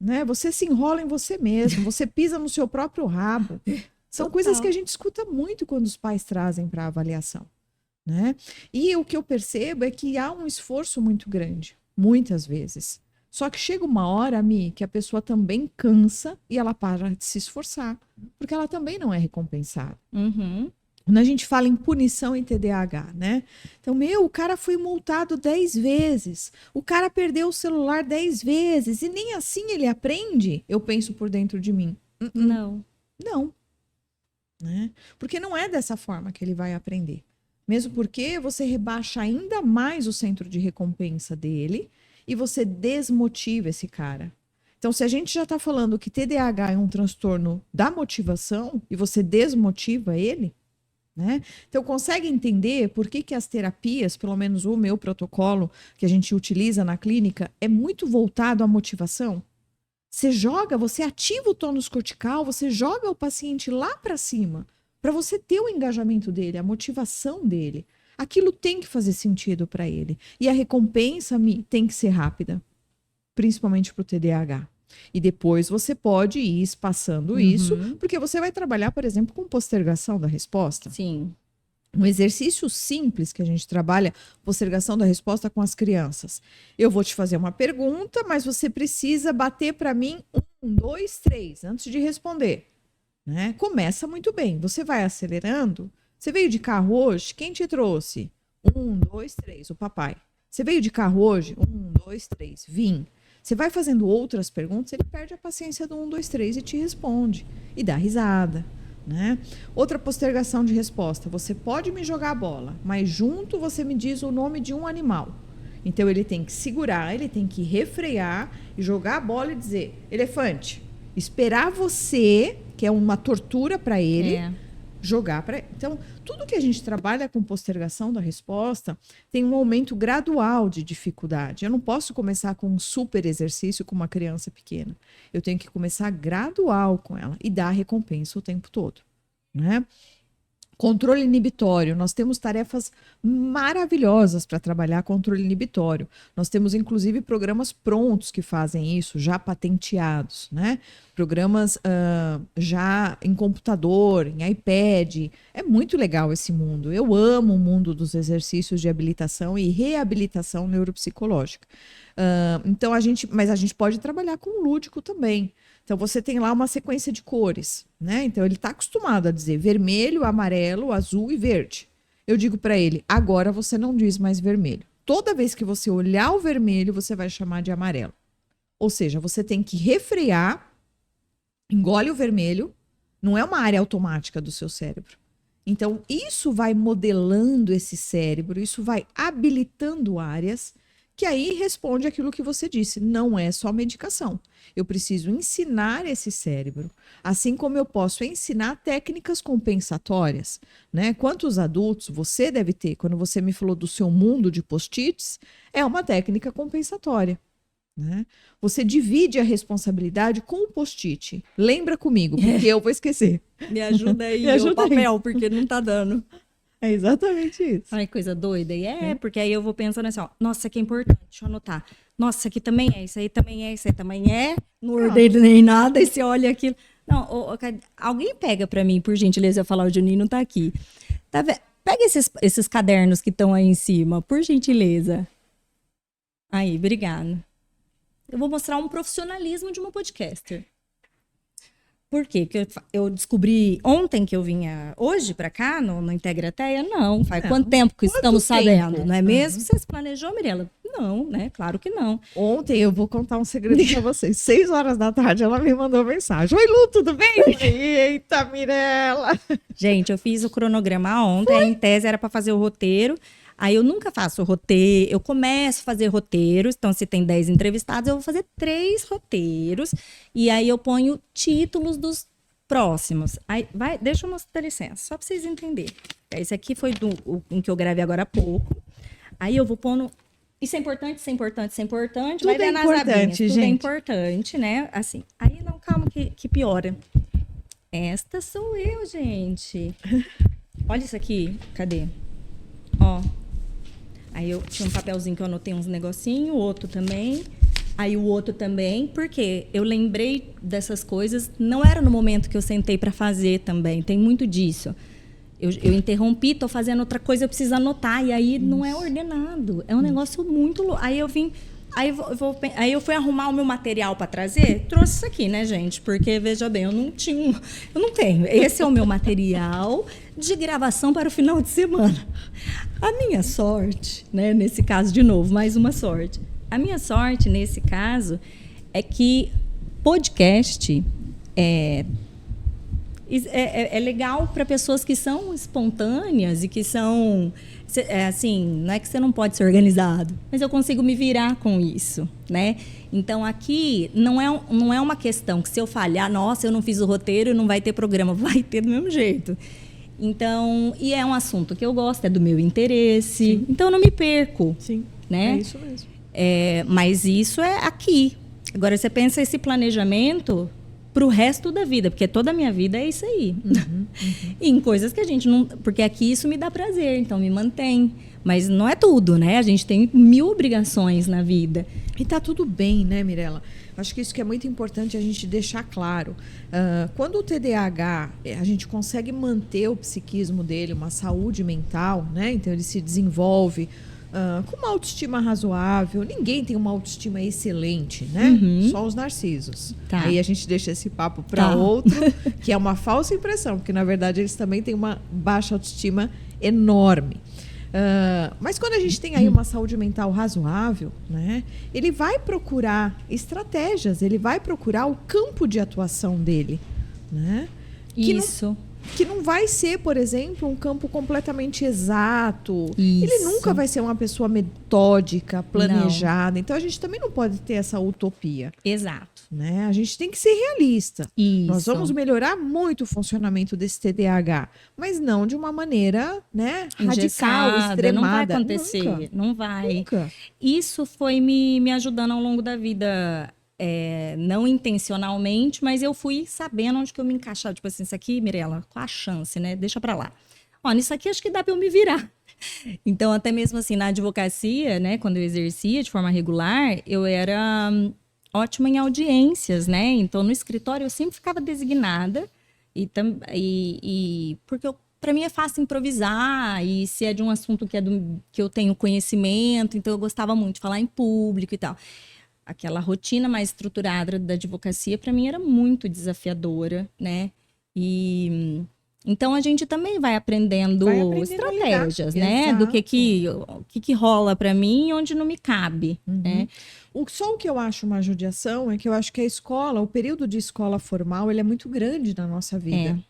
Né? Você se enrola em você mesmo, você pisa no seu próprio rabo. São Total. Coisas que a gente escuta muito quando os pais trazem para avaliação. Né? E o que eu percebo é que há um esforço muito grande, muitas vezes. Só que chega uma hora, Mi, que a pessoa também cansa e ela para de se esforçar, porque ela também não é recompensada. Quando a gente fala em punição em TDAH, né? Então, o cara foi multado 10 vezes, o cara perdeu o celular 10 vezes, e nem assim ele aprende, eu penso por dentro de mim. Não. Né? Porque não é dessa forma que ele vai aprender. Mesmo porque você rebaixa ainda mais o centro de recompensa dele e você desmotiva esse cara. Então, se a gente já está falando que TDAH é um transtorno da motivação e você desmotiva ele, né? Então, consegue entender por que as terapias, pelo menos o meu protocolo que a gente utiliza na clínica, é muito voltado à motivação? Você ativa o tônus cortical, você joga o paciente lá para cima, para você ter o engajamento dele, a motivação dele. Aquilo tem que fazer sentido para ele. E a recompensa tem que ser rápida, principalmente para o TDAH. E depois você pode ir espaçando isso, porque você vai trabalhar, por exemplo, com postergação da resposta. Sim. Um exercício simples que a gente trabalha, postergação da resposta com as crianças. Eu vou te fazer uma pergunta, mas você precisa bater para mim 1, 2, 3, antes de responder. Né? Começa muito bem. Você vai acelerando. Você veio de carro hoje? Quem te trouxe? 1, 2, 3, o papai. Você veio de carro hoje? 1, 2, 3, vim. Você vai fazendo outras perguntas, ele perde a paciência do 1, 2, 3 e te responde. E dá risada. Né? Outra postergação de resposta. Você pode me jogar a bola, mas junto você me diz o nome de um animal. Então ele tem que segurar, ele tem que refrear e jogar a bola e dizer elefante. Esperar você, que é uma tortura para ele, jogar para... Então, tudo que a gente trabalha com postergação da resposta tem um aumento gradual de dificuldade. Eu não posso começar com um super exercício com uma criança pequena. Eu tenho que começar gradual com ela e dar recompensa o tempo todo. Né? Controle inibitório. Nós temos tarefas maravilhosas para trabalhar controle inibitório. Nós temos, inclusive, programas prontos que fazem isso, já patenteados, né? Programas já em computador, em iPad. É muito legal esse mundo. Eu amo o mundo dos exercícios de habilitação e reabilitação neuropsicológica. Então, mas a gente pode trabalhar com lúdico também. Então, você tem lá uma sequência de cores, né? Então, ele está acostumado a dizer vermelho, amarelo, azul e verde. Eu digo para ele, agora você não diz mais vermelho. Toda vez que você olhar o vermelho, você vai chamar de amarelo. Ou seja, você tem que refrear, engole o vermelho, não é uma área automática do seu cérebro. Então, isso vai modelando esse cérebro, isso vai habilitando áreas que aí responde aquilo que você disse, não é só medicação. Eu preciso ensinar esse cérebro, assim como eu posso ensinar técnicas compensatórias, né? Quantos adultos você deve ter, quando você me falou do seu mundo de post-its, é uma técnica compensatória, né? Você divide a responsabilidade com o post-it. Lembra comigo, porque eu vou esquecer. Me ajuda aí, Me ajuda o papel, porque não tá dando. É exatamente isso. Ai, coisa doida. E porque aí eu vou pensando assim, ó, nossa, isso aqui é importante, deixa eu anotar. Nossa, aqui também é, isso aí também é, isso aí também é. Não ordenei nem nada, e você olha aquilo. Não, alguém pega pra mim, por gentileza, eu falar, o Juninho não tá aqui. Tá vendo? Pega esses cadernos que estão aí em cima, por gentileza. Aí, obrigada. Eu vou mostrar um profissionalismo de uma podcaster. Por quê? Porque eu descobri ontem que eu vinha hoje para cá, no Integrateia? Não. Faz quanto tempo que estamos sabendo? Não é mesmo? Você se planejou, Mirella? Não, né? Claro que não. Ontem eu vou contar um segredo para vocês. 6 horas da tarde ela me mandou mensagem. Oi, Lu, tudo bem? Eita, Mirella! Gente, eu fiz o cronograma ontem. Em tese era para fazer o roteiro. Aí eu nunca faço roteiro, eu começo a fazer roteiros, então se tem 10 entrevistados, eu vou fazer 3 roteiros, e aí eu ponho títulos dos próximos. Aí, deixa eu mostrar, licença, só para vocês entenderem. Esse aqui foi um que eu gravei agora há pouco, aí eu vou pondo, isso é importante, isso é importante, isso é importante, tudo vai é importante, gente. Tudo é importante, né, assim. Aí, não, calma que piora. Esta sou eu, gente. Olha isso aqui, cadê? Ó. Aí eu tinha um papelzinho que eu anotei uns negocinhos, o outro também. Aí o outro também, porque eu lembrei dessas coisas, não era no momento que eu sentei para fazer também, tem muito disso. Eu interrompi, tô fazendo outra coisa, eu preciso anotar, e aí não é ordenado, é um negócio muito louco. Aí eu vim, aí eu fui arrumar o meu material para trazer, trouxe isso aqui, né, gente? Porque, veja bem, eu não tenho. Esse é o meu material de gravação para o final de semana. A minha sorte, né, nesse caso, de novo, mais uma sorte. A minha sorte, nesse caso, é que podcast é legal para pessoas que são espontâneas e que são, assim, não é que você não pode ser organizado, mas eu consigo me virar com isso, né? Então, aqui não é uma questão que se eu falhar, nossa, eu não fiz o roteiro, não vai ter programa. Vai ter do mesmo jeito. Então, e é um assunto que eu gosto, é do meu interesse. Sim. Então, eu não me perco. Sim, né? É isso mesmo. Mas isso é aqui. Agora, você pensa esse planejamento para o resto da vida, porque toda a minha vida é isso aí. E em coisas que a gente não... Porque aqui isso me dá prazer, então me mantém. Mas não é tudo, né? A gente tem 1000 obrigações na vida. E tá tudo bem, né, Mirella? Acho que isso que é muito importante a gente deixar claro. Quando o TDAH, a gente consegue manter o psiquismo dele, uma saúde mental, né? Então ele se desenvolve com uma autoestima razoável. Ninguém tem uma autoestima excelente, né? Só os narcisos. Tá. Aí a gente deixa esse papo para outro, que é uma falsa impressão, porque na verdade eles também têm uma baixa autoestima enorme. Mas quando a gente tem aí uma saúde mental razoável, né, ele vai procurar estratégias, ele vai procurar o campo de atuação dele, né? Que não vai ser, por exemplo, um campo completamente exato. Isso. Ele nunca vai ser uma pessoa metódica, planejada. Não. Então, a gente também não pode ter essa utopia. Exato. Né? A gente tem que ser realista. Isso. Nós vamos melhorar muito o funcionamento desse TDAH, mas não de uma maneira, né, radical, extremada. Não vai acontecer. Nunca. Não vai. Nunca. Isso foi me ajudando ao longo da vida. Não intencionalmente, mas eu fui sabendo onde que eu me encaixava. Tipo assim, isso aqui, Mirella, qual a chance, né? Deixa pra lá. ó, nisso aqui acho que dá para eu me virar. Então, até mesmo assim, na advocacia, né, quando eu exercia de forma regular, eu era ótima em audiências, né? Então, no escritório eu sempre ficava designada porque para mim é fácil improvisar, e se é de um assunto que eu tenho conhecimento, então eu gostava muito de falar em público e tal. Aquela rotina mais estruturada da advocacia, para mim, era muito desafiadora, né? Então, a gente também vai aprendendo estratégias, né? Exato. Do que rola para mim e onde não me cabe, né? Só o que eu acho uma judiação é que eu acho que a escola, o período de escola formal, ele é muito grande na nossa vida.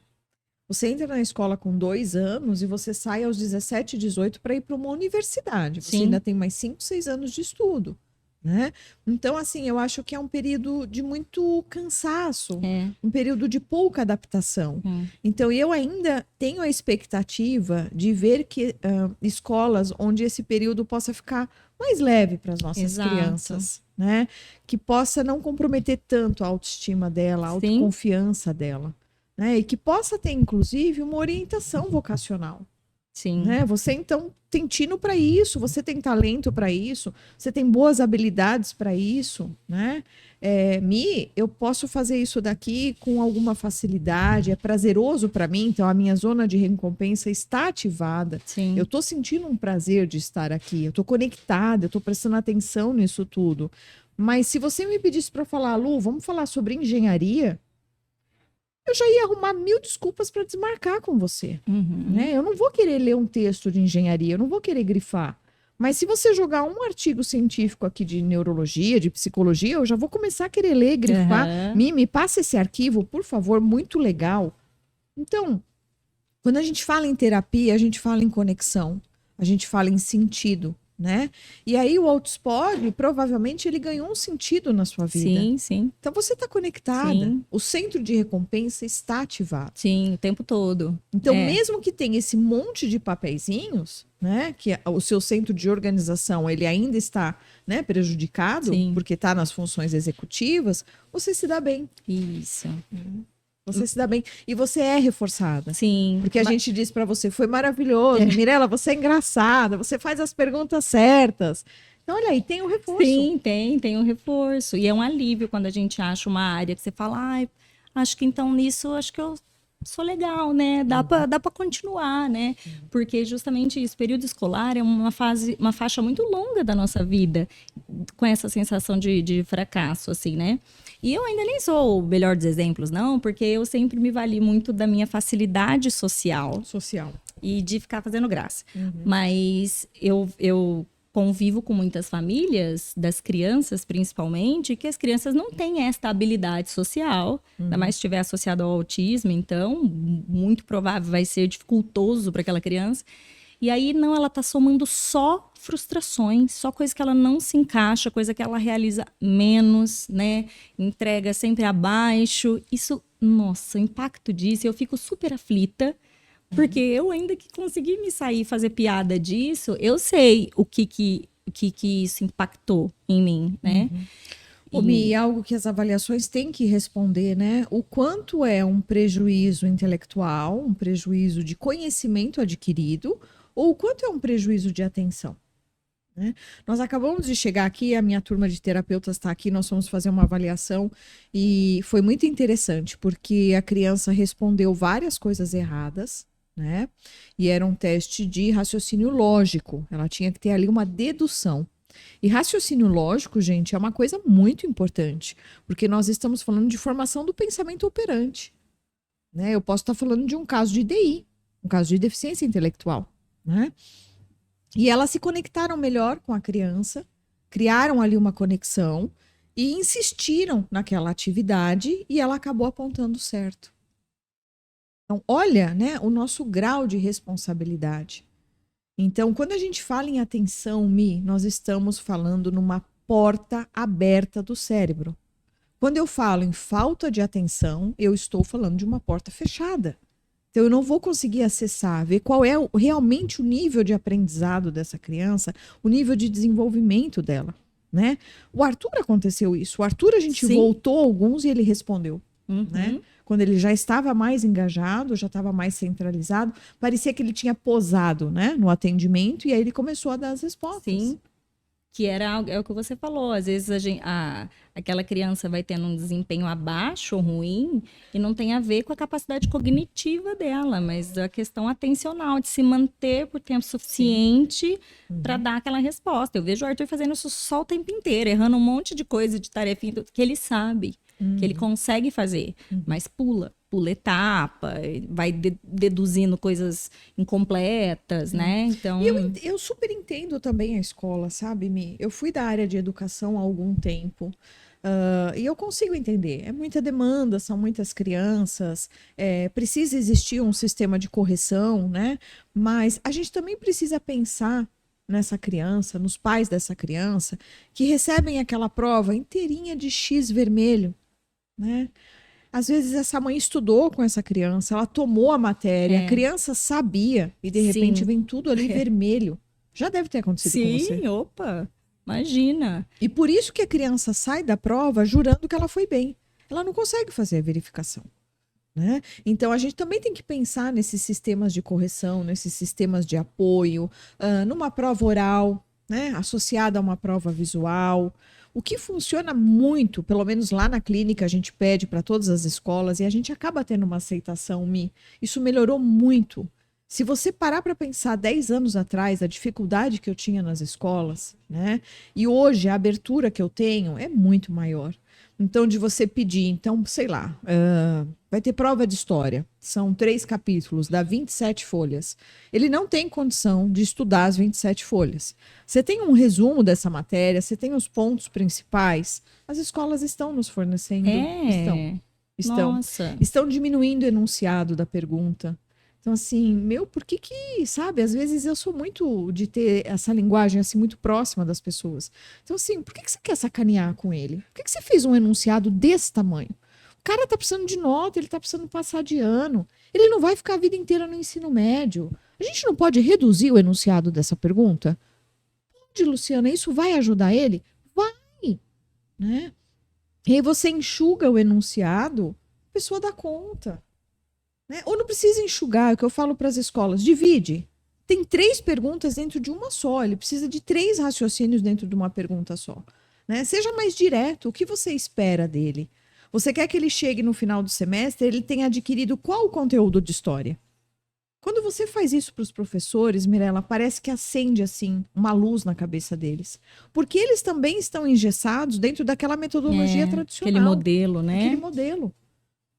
Você entra na escola com 2 anos e você sai aos 17, 18 para ir para uma universidade. Você ainda tem mais 5, 6 anos de estudo, né? Então, assim, eu acho que é um período de muito cansaço, um período de pouca adaptação. Então, eu ainda tenho a expectativa de ver que escolas onde esse período possa ficar mais leve para as nossas crianças, né? Que possa não comprometer tanto a autoestima dela, a autoconfiança dela. Né? E que possa ter, inclusive, uma orientação vocacional. Sim. Né? Você, então, tem tino para isso, você tem talento para isso, você tem boas habilidades para isso. Né? Eu posso fazer isso daqui com alguma facilidade, é prazeroso para mim, então a minha zona de recompensa está ativada. Sim. Eu estou sentindo um prazer de estar aqui, eu estou conectada, eu estou prestando atenção nisso tudo. Mas se você me pedisse para falar, Lu, vamos falar sobre engenharia, eu já ia arrumar 1000 desculpas para desmarcar com você. Né? Eu não vou querer ler um texto de engenharia, eu não vou querer grifar. Mas se você jogar um artigo científico aqui de neurologia, de psicologia, eu já vou começar a querer ler, grifar. Me passa esse arquivo, por favor, muito legal. Então, quando a gente fala em terapia, a gente fala em conexão, a gente fala em sentido. Né? E aí o Autospod, provavelmente, ele ganhou um sentido na sua vida. Sim, sim. Então você está conectada. Sim. O centro de recompensa está ativado. Sim, o tempo todo. Então, mesmo que tenha esse monte de papeizinhos, né? Que o seu centro de organização ele ainda está, né, prejudicado, porque está nas funções executivas, você se dá bem. Isso. Você se dá bem. E você é reforçada. Sim. Porque a gente disse para você, foi maravilhoso. Mirela, você é engraçada, você faz as perguntas certas. Então, olha aí, tem um reforço. Sim, tem um reforço. E é um alívio quando a gente acha uma área que você fala, acho que então nisso, acho que eu sou legal, né? Dá para continuar, né? Porque justamente isso, período escolar é uma faixa muito longa da nossa vida, com essa sensação de fracasso, assim, né? E eu ainda nem sou o melhor dos exemplos, não, porque eu sempre me vali muito da minha facilidade social. E de ficar fazendo graça. Mas eu convivo com muitas famílias, das crianças principalmente, que as crianças não têm esta habilidade social, ainda mais se estiver associado ao autismo, então, muito provável vai ser dificultoso para aquela criança. E aí, não, ela tá somando só frustrações, só coisa que ela não se encaixa, coisa que ela realiza menos, né? Entrega sempre abaixo. Isso, nossa, o impacto disso, eu fico super aflita, porque eu ainda que consegui me sair fazer piada disso, eu sei o que isso impactou em mim, né? E algo que as avaliações têm que responder, né? O quanto é um prejuízo intelectual, um prejuízo de conhecimento adquirido, ou o quanto é um prejuízo de atenção. Né? Nós acabamos de chegar aqui, a minha turma de terapeutas está aqui, nós fomos fazer uma avaliação e foi muito interessante, porque a criança respondeu várias coisas erradas, né? E era um teste de raciocínio lógico, ela tinha que ter ali uma dedução. E raciocínio lógico, gente, é uma coisa muito importante, porque nós estamos falando de formação do pensamento operante. Né? Eu posso estar falando de um caso de DI, um caso de deficiência intelectual. Né? E elas se conectaram melhor com a criança, criaram ali uma conexão e insistiram naquela atividade e ela acabou apontando certo. Então, olha, né, o nosso grau de responsabilidade. Então, quando a gente fala em atenção, nós estamos falando numa porta aberta do cérebro. Quando eu falo em falta de atenção, eu estou falando de uma porta fechada. Então, eu não vou conseguir acessar, ver qual é realmente o nível de aprendizado dessa criança, o nível de desenvolvimento dela, né? O Arthur aconteceu isso. O Arthur, a gente voltou alguns e ele respondeu, né? quando ele já estava mais engajado, já estava mais centralizado, parecia que ele tinha posado, né, no atendimento, e aí ele começou a dar as respostas. Sim. Que é o que você falou, às vezes aquela criança vai tendo um desempenho abaixo ou ruim e não tem a ver com a capacidade cognitiva dela, mas a questão atencional, de se manter por tempo suficiente para dar aquela resposta. Eu vejo o Arthur fazendo isso só o tempo inteiro, errando um monte de coisa, de tarefinha, que ele sabe, que ele consegue fazer, mas pula etapa, vai deduzindo coisas incompletas, né? Então... E eu super entendo também a escola, sabe, Mi? Eu fui da área de educação há algum tempo. E eu consigo entender. É muita demanda, são muitas crianças, precisa existir um sistema de correção, né? Mas a gente também precisa pensar nessa criança, nos pais dessa criança, que recebem aquela prova inteirinha de X vermelho, né? Às vezes essa mãe estudou com essa criança, ela tomou a matéria, a criança sabia e de repente vem tudo ali vermelho. Já deve ter acontecido com você. Sim, opa, imagina. E por isso que a criança sai da prova jurando que ela foi bem. Ela não consegue fazer a verificação, né? Então a gente também tem que pensar nesses sistemas de correção, nesses sistemas de apoio, numa prova oral, né, associada a uma prova visual. O que funciona muito, pelo menos lá na clínica, a gente pede para todas as escolas e a gente acaba tendo uma aceitação, Mi. Isso melhorou muito. Se você parar para pensar 10 anos atrás, a dificuldade que eu tinha nas escolas, né? E hoje a abertura que eu tenho é muito maior. Então, de você pedir, então, sei lá, vai ter prova de história. São 3 capítulos, dá 27 folhas. Ele não tem condição de estudar as 27 folhas. Você tem um resumo dessa matéria, você tem os pontos principais. As escolas estão nos fornecendo. Estão diminuindo o enunciado da pergunta. Então, assim, por que, sabe, às vezes eu sou muito de ter essa linguagem, assim, muito próxima das pessoas. Então, assim, por que você quer sacanear com ele? Por que você fez um enunciado desse tamanho? O cara tá precisando de nota, ele tá precisando passar de ano. Ele não vai ficar a vida inteira no ensino médio. A gente não pode reduzir o enunciado dessa pergunta? Pode, Luciana, isso vai ajudar ele? Vai, né? E aí você enxuga o enunciado, a pessoa dá conta. Né? Ou não precisa enxugar, é o que eu falo para as escolas, divide. Tem 3 perguntas dentro de uma só, ele precisa de 3 raciocínios dentro de uma pergunta só. Né? Seja mais direto, o que você espera dele? Você quer que ele chegue no final do semestre, ele tenha adquirido qual o conteúdo de história? Quando você faz isso para os professores, Mirela, parece que acende assim uma luz na cabeça deles. Porque eles também estão engessados dentro daquela metodologia tradicional. Aquele modelo, né? Aquele modelo.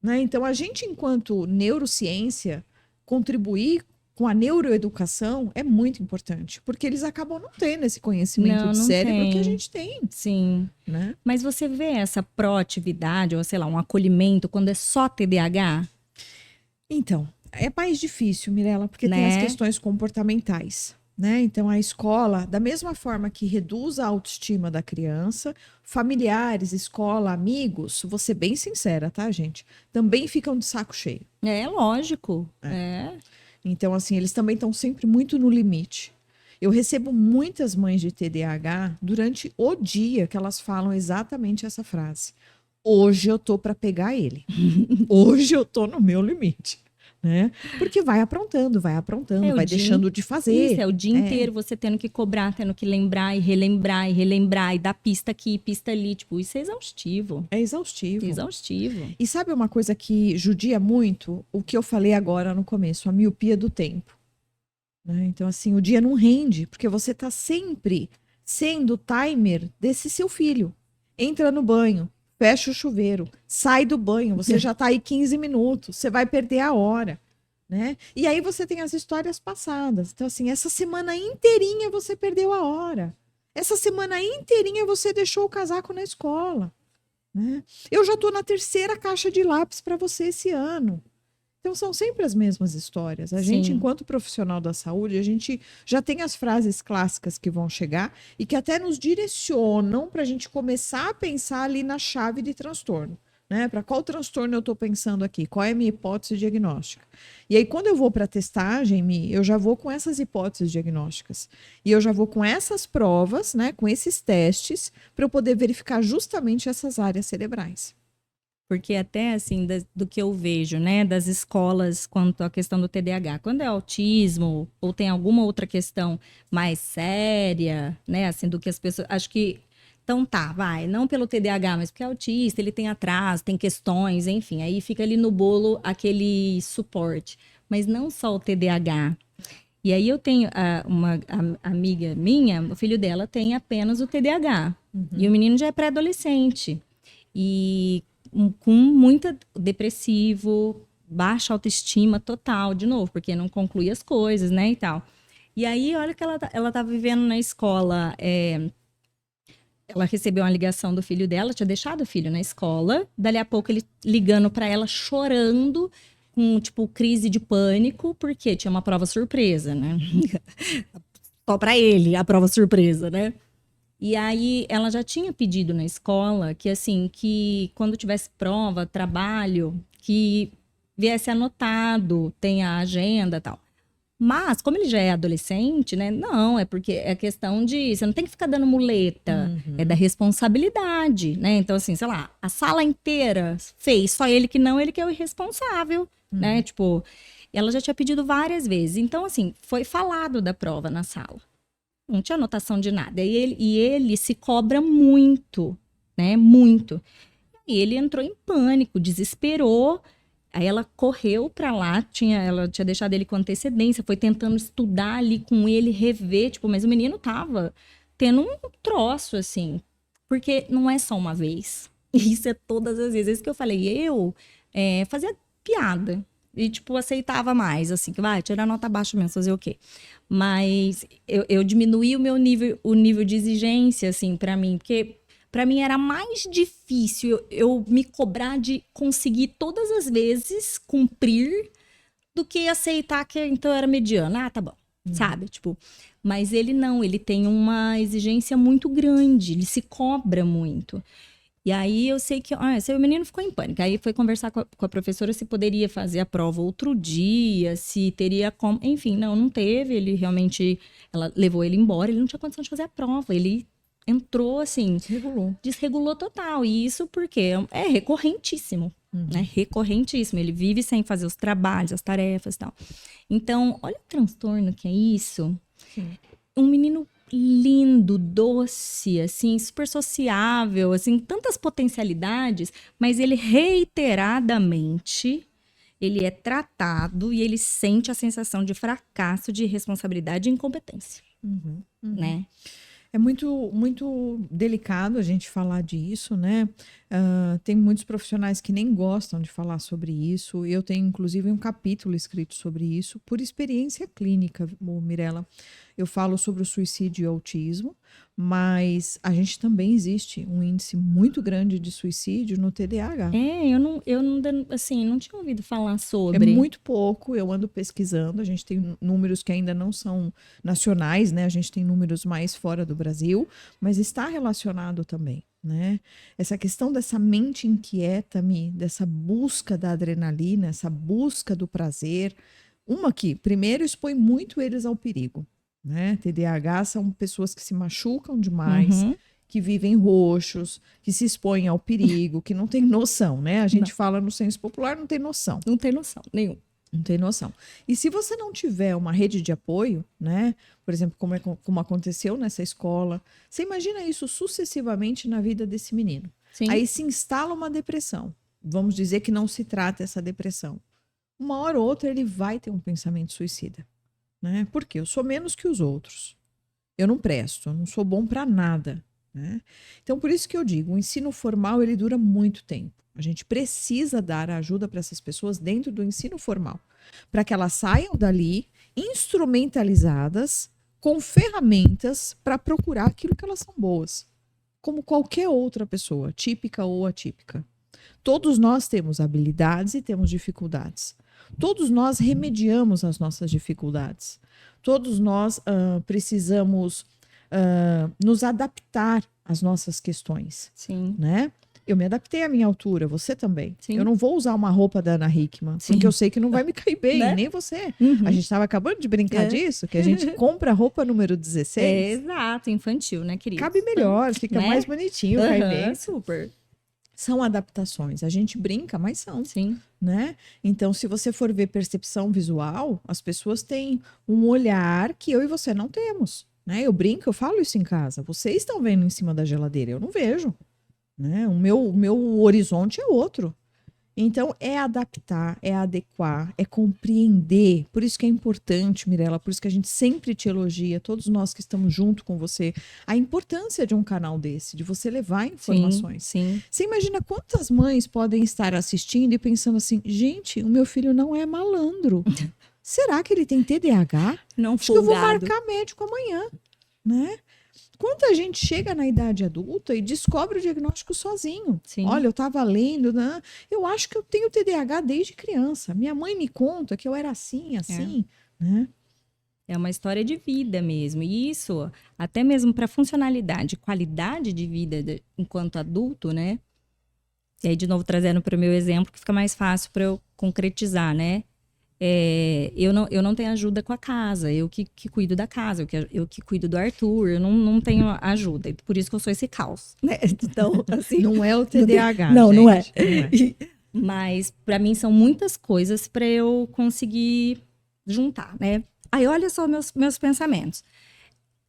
Né? Então, a gente, enquanto neurociência, contribuir com a neuroeducação é muito importante, porque eles acabam não tendo esse conhecimento de cérebro que a gente tem. Sim. Né? Mas você vê essa proatividade, ou sei lá, um acolhimento, quando é só TDAH? Então, é mais difícil, Mirela, porque tem as questões comportamentais. Né? Então, a escola, da mesma forma que reduz a autoestima da criança, familiares, escola, amigos, vou ser bem sincera, tá, gente? Também ficam de saco cheio. É, lógico. Então, assim, eles também estão sempre muito no limite. Eu recebo muitas mães de TDAH durante o dia que elas falam exatamente essa frase. Hoje eu tô para pegar ele. Hoje eu tô no meu limite. Né? Porque vai aprontando, vai deixando de fazer. Isso, é o dia inteiro você tendo que cobrar, tendo que lembrar e relembrar, e dar pista aqui, pista ali. Tipo, isso é exaustivo. É exaustivo. Exaustivo. E sabe uma coisa que judia muito? O que eu falei agora no começo, a miopia do tempo. Né? Então, assim, o dia não rende, porque você tá sempre sendo o timer desse seu filho. Entra no banho, fecha o chuveiro, sai do banho, você já tá aí 15 minutos, você vai perder a hora, né? E aí você tem as histórias passadas. Então, assim, essa semana inteirinha você perdeu a hora. Essa semana inteirinha você deixou o casaco na escola, né? Eu já tô na 3ª caixa de lápis para você esse ano. Então, são sempre as mesmas histórias. A gente, enquanto profissional da saúde, a gente já tem as frases clássicas que vão chegar e que até nos direcionam para a gente começar a pensar ali na chave de transtorno. Né? Para qual transtorno eu estou pensando aqui? Qual é a minha hipótese diagnóstica? E aí, quando eu vou para a testagem, eu já vou com essas hipóteses diagnósticas. E eu já vou com essas provas, né? Com esses testes, para eu poder verificar justamente essas áreas cerebrais. Porque até, assim, do que eu vejo, né, das escolas quanto à questão do TDAH, quando é autismo ou tem alguma outra questão mais séria, né, assim, do que as pessoas... Acho que, então tá, vai, não pelo TDAH, mas porque é autista, ele tem atraso, tem questões, enfim, aí fica ali no bolo aquele suporte. Mas não só o TDAH. E aí eu tenho uma amiga minha, o filho dela tem apenas o TDAH. E o menino já é pré-adolescente. E com muita depressivo, baixa autoestima total, de novo, porque não conclui as coisas, né, e tal. E aí, olha que ela tá vivendo na escola, ela recebeu uma ligação do filho dela, tinha deixado o filho na escola, dali a pouco ele ligando pra ela, chorando, com, tipo, crise de pânico, porque tinha uma prova surpresa, né? Só pra ele, a prova surpresa, né? E aí, ela já tinha pedido na escola que, assim, que quando tivesse prova, trabalho, que viesse anotado, tenha a agenda e tal. Mas, como ele já é adolescente, né? Não, é porque é questão de... Você não tem que ficar dando muleta, é da responsabilidade, né? Então, assim, sei lá, a sala inteira fez, só ele que não, ele que é o irresponsável, né? Tipo, ela já tinha pedido várias vezes. Então, assim, foi falado da prova na sala. Não tinha anotação de nada. E ele se cobra muito, né? Muito. E ele entrou em pânico, desesperou. Aí ela correu pra lá, ela tinha deixado ele com antecedência, foi tentando estudar ali com ele, rever, tipo, mas o menino tava tendo um troço, assim. Porque não é só uma vez. Isso é todas as vezes. Isso que eu falei, fazia piada. E, tipo, aceitava mais, assim, que vai tirar nota baixa mesmo, fazer o quê? Mas eu diminuí o nível de exigência, assim, pra mim, porque pra mim era mais difícil eu me cobrar de conseguir todas as vezes cumprir do que aceitar que então eu era mediana. Ah, tá bom, sabe? Tipo, mas ele não, ele tem uma exigência muito grande, ele se cobra muito. E aí eu sei que o menino ficou em pânico. Aí foi conversar com a professora se poderia fazer a prova outro dia, se teria como. Enfim, não teve. Ele realmente, ela levou ele embora, ele não tinha condição de fazer a prova. Ele entrou assim, desregulou total. E isso porque é recorrentíssimo, né? Recorrentíssimo. Ele vive sem fazer os trabalhos, as tarefas e tal. Então, olha o transtorno que é isso. Sim. Um menino lindo, doce, assim, super sociável, assim, tantas potencialidades, mas ele reiteradamente, ele é tratado e ele sente a sensação de fracasso, de irresponsabilidade e incompetência, né? É muito, muito delicado a gente falar disso, né? Tem muitos profissionais que nem gostam de falar sobre isso. Eu tenho, inclusive, um capítulo escrito sobre isso, por experiência clínica, Mirella. Eu falo sobre o suicídio e o autismo, mas a gente também existe um índice muito grande de suicídio no TDAH. Não tinha ouvido falar sobre. É muito pouco, eu ando pesquisando, a gente tem números que ainda não são nacionais, né? A gente tem números mais fora do Brasil, mas está relacionado também, né? Essa questão dessa mente inquieta, dessa busca da adrenalina, essa busca do prazer, uma que, primeiro, expõe muito eles ao perigo, né? TDAH são pessoas que se machucam demais, que vivem roxos, que se expõem ao perigo, que não tem noção, né? A gente fala no senso popular, não tem noção. Não tem noção nenhuma. Não tem noção. E se você não tiver uma rede de apoio, né? Por exemplo, como aconteceu nessa escola, você imagina isso sucessivamente na vida desse menino. Sim. Aí se instala uma depressão. Vamos dizer que não se trata essa depressão. Uma hora ou outra ele vai ter um pensamento suicida, né? Porque eu sou menos que os outros. Eu não presto, eu não sou bom para nada, né? Então, por isso que eu digo, o ensino formal ele dura muito tempo. A gente precisa dar ajuda para essas pessoas dentro do ensino formal, para que elas saiam dali instrumentalizadas com ferramentas para procurar aquilo que elas são boas, como qualquer outra pessoa, típica ou atípica. Todos nós temos habilidades e temos dificuldades. Todos nós remediamos as nossas dificuldades. Todos nós precisamos nos adaptar às nossas questões. Sim. Né? Eu me adaptei à minha altura, você também. Sim. Eu não vou usar uma roupa da Ana Hickman, porque eu sei que não vai me cair bem, né? Nem você. A gente estava acabando de brincar disso, que a gente compra a roupa número 16. Exato, infantil, né, querida? Cabe melhor, fica mais bonitinho, cai bem. Super. São adaptações. A gente brinca, mas são. Sim. Né? Então, se você for ver percepção visual, as pessoas têm um olhar que eu e você não temos. Né? Eu brinco, eu falo isso em casa. Vocês estão vendo em cima da geladeira, eu não vejo. Né? O meu horizonte é outro. Então, é adaptar, é adequar, é compreender. Por isso que é importante, Mirela, por isso que a gente sempre te elogia, todos nós que estamos junto com você, a importância de um canal desse, de você levar informações. Sim. Você imagina quantas mães podem estar assistindo e pensando assim, gente, o meu filho não é malandro. Será que ele tem TDAH? Não Acho que eu vou folgado. marcar médico amanhã, né? Quanta gente chega na idade adulta e descobre o diagnóstico sozinho. Sim. Olha, eu estava lendo, né? Eu acho que eu tenho TDAH desde criança. Minha mãe me conta que eu era assim, né? É uma história de vida mesmo. E isso, até mesmo para funcionalidade, qualidade de vida enquanto adulto, né? E aí, de novo, trazendo para o meu exemplo, que fica mais fácil para eu concretizar, né? Eu não tenho ajuda com a casa, eu que cuido da casa, eu que cuido do Arthur, eu não tenho ajuda, e por isso que eu sou esse caos, né? Então, assim... Não é o TDAH, não, gente, não é. Não é. Mas, para mim, são muitas coisas para eu conseguir juntar, né? Aí, olha só meus pensamentos.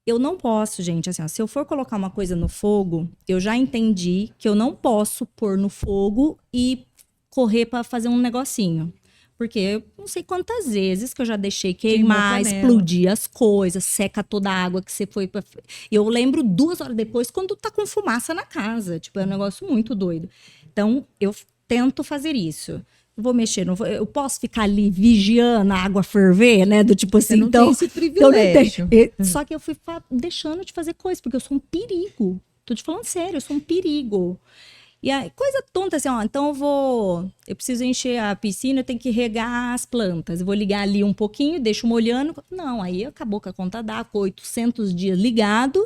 Eu não posso, gente, assim, ó, se eu for colocar uma coisa no fogo, eu já entendi que eu não posso pôr no fogo e correr para fazer um negocinho. Porque eu não sei quantas vezes que eu já deixei queimar, explodir as coisas, seca toda a água que você foi pra... Eu lembro 2 horas depois, quando tá com fumaça na casa. Tipo, é um negócio muito doido. Então, eu tento fazer isso. Eu vou mexer, eu posso ficar ali vigiando a água ferver, né? Do tipo assim, você não então... tem esse privilégio. Só que eu fui deixando de fazer coisa, porque eu sou um perigo. Tô te falando sério, eu sou um perigo. E aí, coisa tonta assim, ó, então eu preciso encher a piscina, eu tenho que regar as plantas. Eu vou ligar ali um pouquinho, deixo molhando. Não, aí acabou com a conta d'água, 800 dias ligado.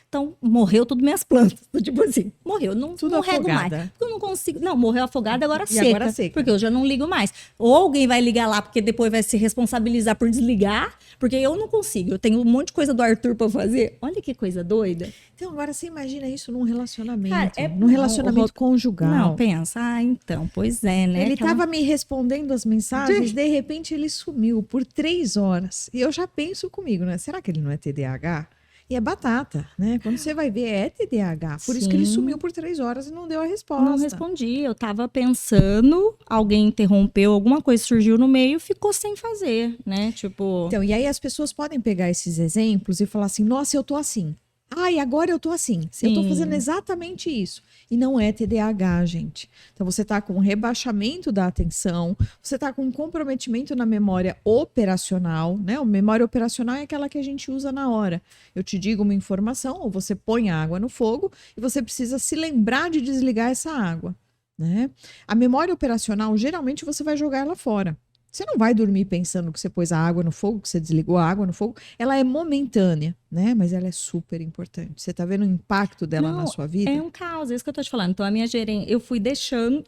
Então, morreu tudo minhas plantas. Tipo assim, morreu, não rego mais. Porque eu não consigo. Não, morreu afogada, agora seca. Agora seca. Porque eu já não ligo mais. Ou alguém vai ligar lá, porque depois vai se responsabilizar por desligar, porque eu não consigo. Eu tenho um monte de coisa do Arthur pra fazer. Olha que coisa doida. Então, agora você imagina isso num relacionamento. Cara, num relacionamento conjugal. Não, pensa, então, pois é, né? Ele estava me respondendo as mensagens, de repente ele sumiu por 3 horas. E eu já penso comigo, né? Será que ele não é TDAH? E é batata, né? Quando você vai ver, é TDAH. Por isso que ele sumiu por 3 horas e não deu a resposta. Não respondi. Eu tava pensando, alguém interrompeu, alguma coisa surgiu no meio, ficou sem fazer, né? Tipo... Então, e aí as pessoas podem pegar esses exemplos e falar assim, nossa, eu tô assim. Ai, agora eu tô assim. Sim. Eu tô fazendo exatamente isso. E não é TDAH, gente. Então, você tá com um rebaixamento da atenção, você tá com um comprometimento na memória operacional, né? A memória operacional é aquela que a gente usa na hora. Eu te digo uma informação, ou você põe a água no fogo e você precisa se lembrar de desligar essa água, né? A memória operacional, geralmente, você vai jogar ela fora. Você não vai dormir pensando que você pôs a água no fogo, que você desligou a água no fogo. Ela é momentânea, né? Mas ela é super importante. Você tá vendo o impacto dela na sua vida? É um caos, é isso que eu tô te falando. Então, a minha gerente, eu fui deixando,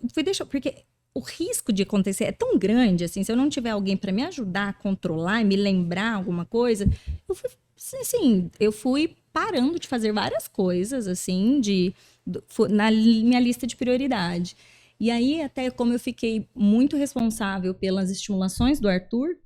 porque o risco de acontecer é tão grande, assim, se eu não tiver alguém para me ajudar a controlar e me lembrar alguma coisa, eu fui parando de fazer várias coisas, assim, na minha lista de prioridade. E aí, até como eu fiquei muito responsável pelas estimulações do Arthur,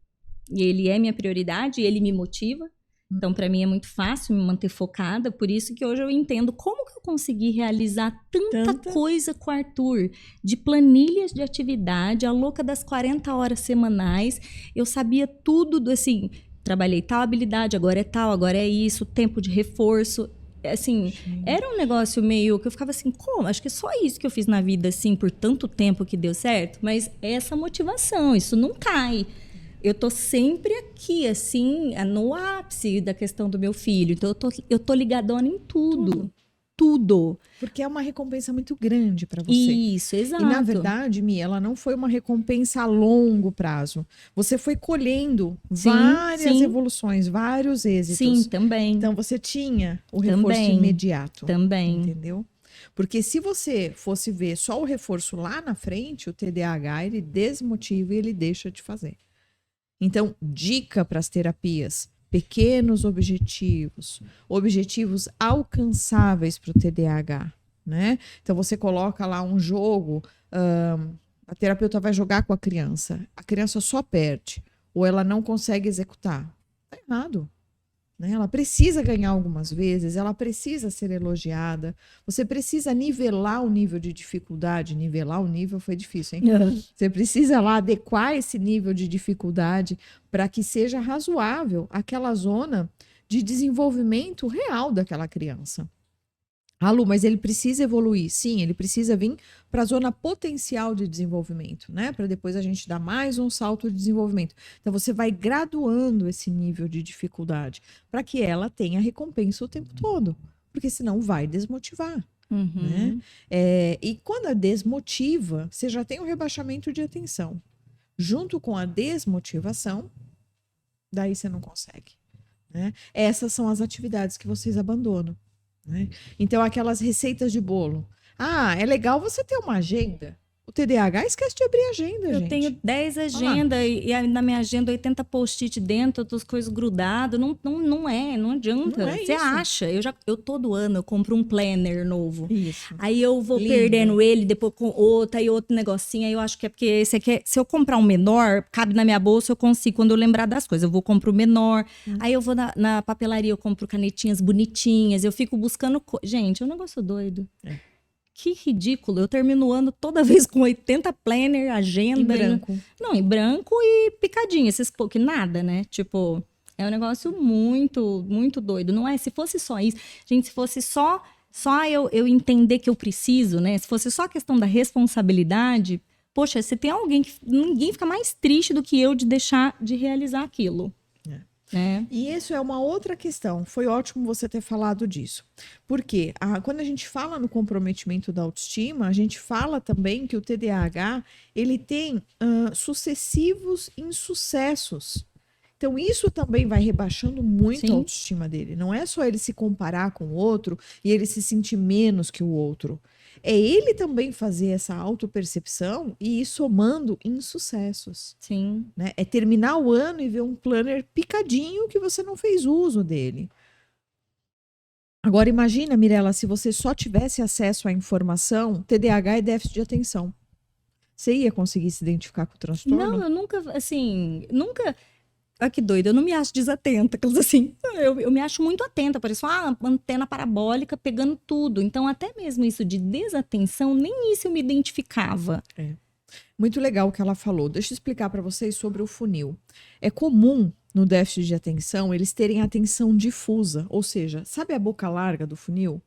e ele é minha prioridade, e ele me motiva, então para mim é muito fácil me manter focada, por isso que hoje eu entendo como que eu consegui realizar tanta coisa com o Arthur, de planilhas de atividade, a louca das 40 horas semanais, eu sabia tudo, assim, trabalhei tal habilidade, agora é tal, agora é isso, tempo de reforço. Assim, era um negócio meio que eu ficava assim, como? Acho que é só isso que eu fiz na vida, assim, por tanto tempo que deu certo. Mas essa motivação, isso não cai. Eu tô sempre aqui, assim, no ápice da questão do meu filho. Então, eu tô ligadona em tudo. Tudo. Porque é uma recompensa muito grande para você. Isso, exato. E, na verdade, Mi, ela não foi uma recompensa a longo prazo. Você foi colhendo várias evoluções, vários êxitos. Sim, também. Então, você tinha o reforço imediato. Também. Entendeu? Porque se você fosse ver só o reforço lá na frente, o TDAH, ele desmotiva e ele deixa de fazer. Então, dica para as terapias. Pequenos objetivos alcançáveis para o TDAH. né? Então você coloca lá um jogo, a terapeuta vai jogar com a criança só perde, ou ela não consegue executar. Tá errado. Né? Ela precisa ganhar algumas vezes, ela precisa ser elogiada, você precisa nivelar o nível de dificuldade. Nivelar o nível foi difícil, hein? Você precisa lá adequar esse nível de dificuldade para que seja razoável aquela zona de desenvolvimento real daquela criança. Ah, Lu, mas ele precisa evoluir. Sim, ele precisa vir para a zona potencial de desenvolvimento, né? Para depois a gente dar mais um salto de desenvolvimento. Então, você vai graduando esse nível de dificuldade para que ela tenha recompensa o tempo todo. Porque senão vai desmotivar. Né? E quando a desmotiva, você já tem um rebaixamento de atenção. Junto com a desmotivação, daí você não consegue. Né? Essas são as atividades que vocês abandonam. Né? Então, aquelas receitas de bolo. Ah, é legal você ter uma agenda. O TDAH esquece de abrir agenda, gente. Eu tenho 10 agendas e na minha agenda 80 post-it dentro, outras coisas grudadas. Não adianta. Não é Você isso. acha? Eu todo ano eu compro um planner novo. Isso. Aí eu vou Lindo. perdendo ele, depois com outro, aí outro negocinho. Aí eu acho que é porque esse aqui, se eu comprar um menor, cabe na minha bolsa, eu consigo quando eu lembrar das coisas. Eu vou comprar o menor. Aí eu vou na papelaria, eu compro canetinhas bonitinhas. Eu fico buscando. Gente, é um negócio doido. Que ridículo. Eu termino o ano toda vez com 80 planner, agenda. Em branco. Não, em branco e picadinho. Esses que nada, né? Tipo, é um negócio muito, muito doido. Não é? Se fosse só isso. Gente, se fosse só eu entender que eu preciso, né? Se fosse só a questão da responsabilidade, poxa, se tem alguém que... Ninguém fica mais triste do que eu de deixar de realizar aquilo. E isso é uma outra questão. Foi ótimo você ter falado disso. Porque quando a gente fala no comprometimento da autoestima, a gente fala também que o TDAH ele tem sucessivos insucessos. Então, isso também vai rebaixando muito a autoestima dele. Não é só ele se comparar com o outro e ele se sentir menos que o outro. É ele também fazer essa autopercepção e ir somando insucessos. Sim. Né? É terminar o ano e ver um planner picadinho que você não fez uso dele. Agora, imagina, Mirella, se você só tivesse acesso à informação, TDAH e déficit de atenção. Você ia conseguir se identificar com o transtorno? Não, eu nunca. Olha que doido, eu não me acho desatenta. Assim, eu me acho muito atenta, parece uma antena parabólica pegando tudo. Então, até mesmo isso de desatenção, nem isso eu me identificava. Muito legal o que ela falou. Deixa eu explicar para vocês sobre o funil. É comum no déficit de atenção eles terem atenção difusa, ou seja, sabe a boca larga do funil?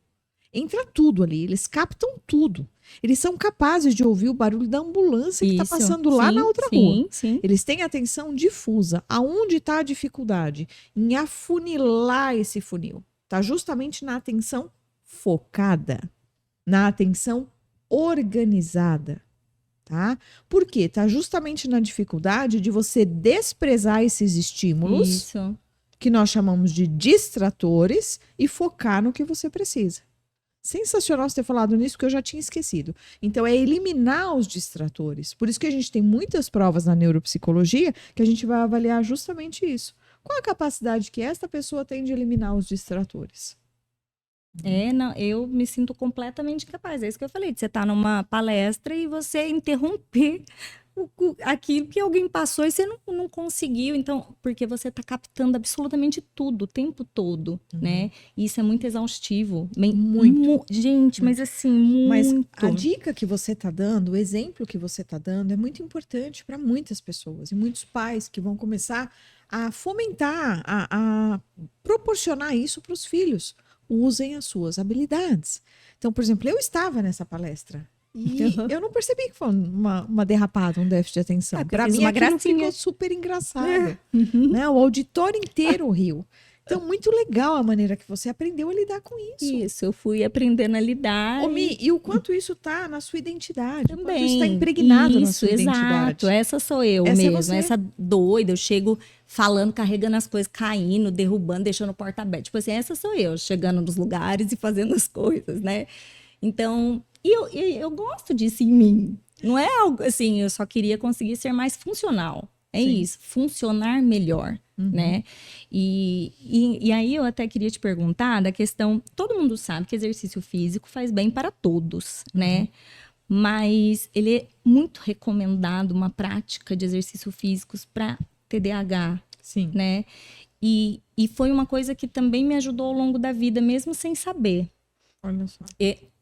Entra tudo ali, eles captam tudo. Eles são capazes de ouvir o barulho da ambulância que está passando lá na outra rua. Sim. Eles têm atenção difusa. Aonde está a dificuldade? Em afunilar esse funil. Está justamente na atenção focada, na atenção organizada. Tá? Por quê? Está justamente na dificuldade de você desprezar esses estímulos, que nós chamamos de distratores, e focar no que você precisa. Sensacional você ter falado nisso, porque eu já tinha esquecido. Então, é eliminar os distratores. Por isso que a gente tem muitas provas na neuropsicologia que a gente vai avaliar justamente isso. Qual a capacidade que esta pessoa tem de eliminar os distratores? Não, eu me sinto completamente capaz. É isso que eu falei, de você estar numa palestra e você interromper aquilo que alguém passou e você não conseguiu. Então, porque você está captando absolutamente tudo, o tempo todo, né? E isso é muito exaustivo. Muito. Gente, mas assim, muito. Mas a dica que você está dando, o exemplo que você está dando é muito importante para muitas pessoas e muitos pais que vão começar a fomentar, a proporcionar isso para os filhos. Usem as suas habilidades. Então, por exemplo, eu estava nessa palestra e eu não percebi que foi uma derrapada, um déficit de atenção. Para mim, aquilo ficou super engraçado. Né? O auditório inteiro riu. Então, muito legal a maneira que você aprendeu a lidar com isso. Isso, eu fui aprendendo a lidar. E o quanto isso está na sua identidade. Também. O quanto isso está impregnado na sua identidade. Exato. Essa sou eu mesmo. Essa doida. Eu chego falando, carregando as coisas, caindo, derrubando, deixando a porta aberta. Tipo assim, essa sou eu, chegando nos lugares e fazendo as coisas, né? Então, eu gosto disso em mim. Não é algo assim, eu só queria conseguir ser mais funcional. É Sim. isso, funcionar melhor, né? E aí eu até queria te perguntar da questão, todo mundo sabe que exercício físico faz bem para todos, né? Mas ele é muito recomendado uma prática de exercícios físicos para TDAH, Sim. né? E foi uma coisa que também me ajudou ao longo da vida, mesmo sem saber. Olha só.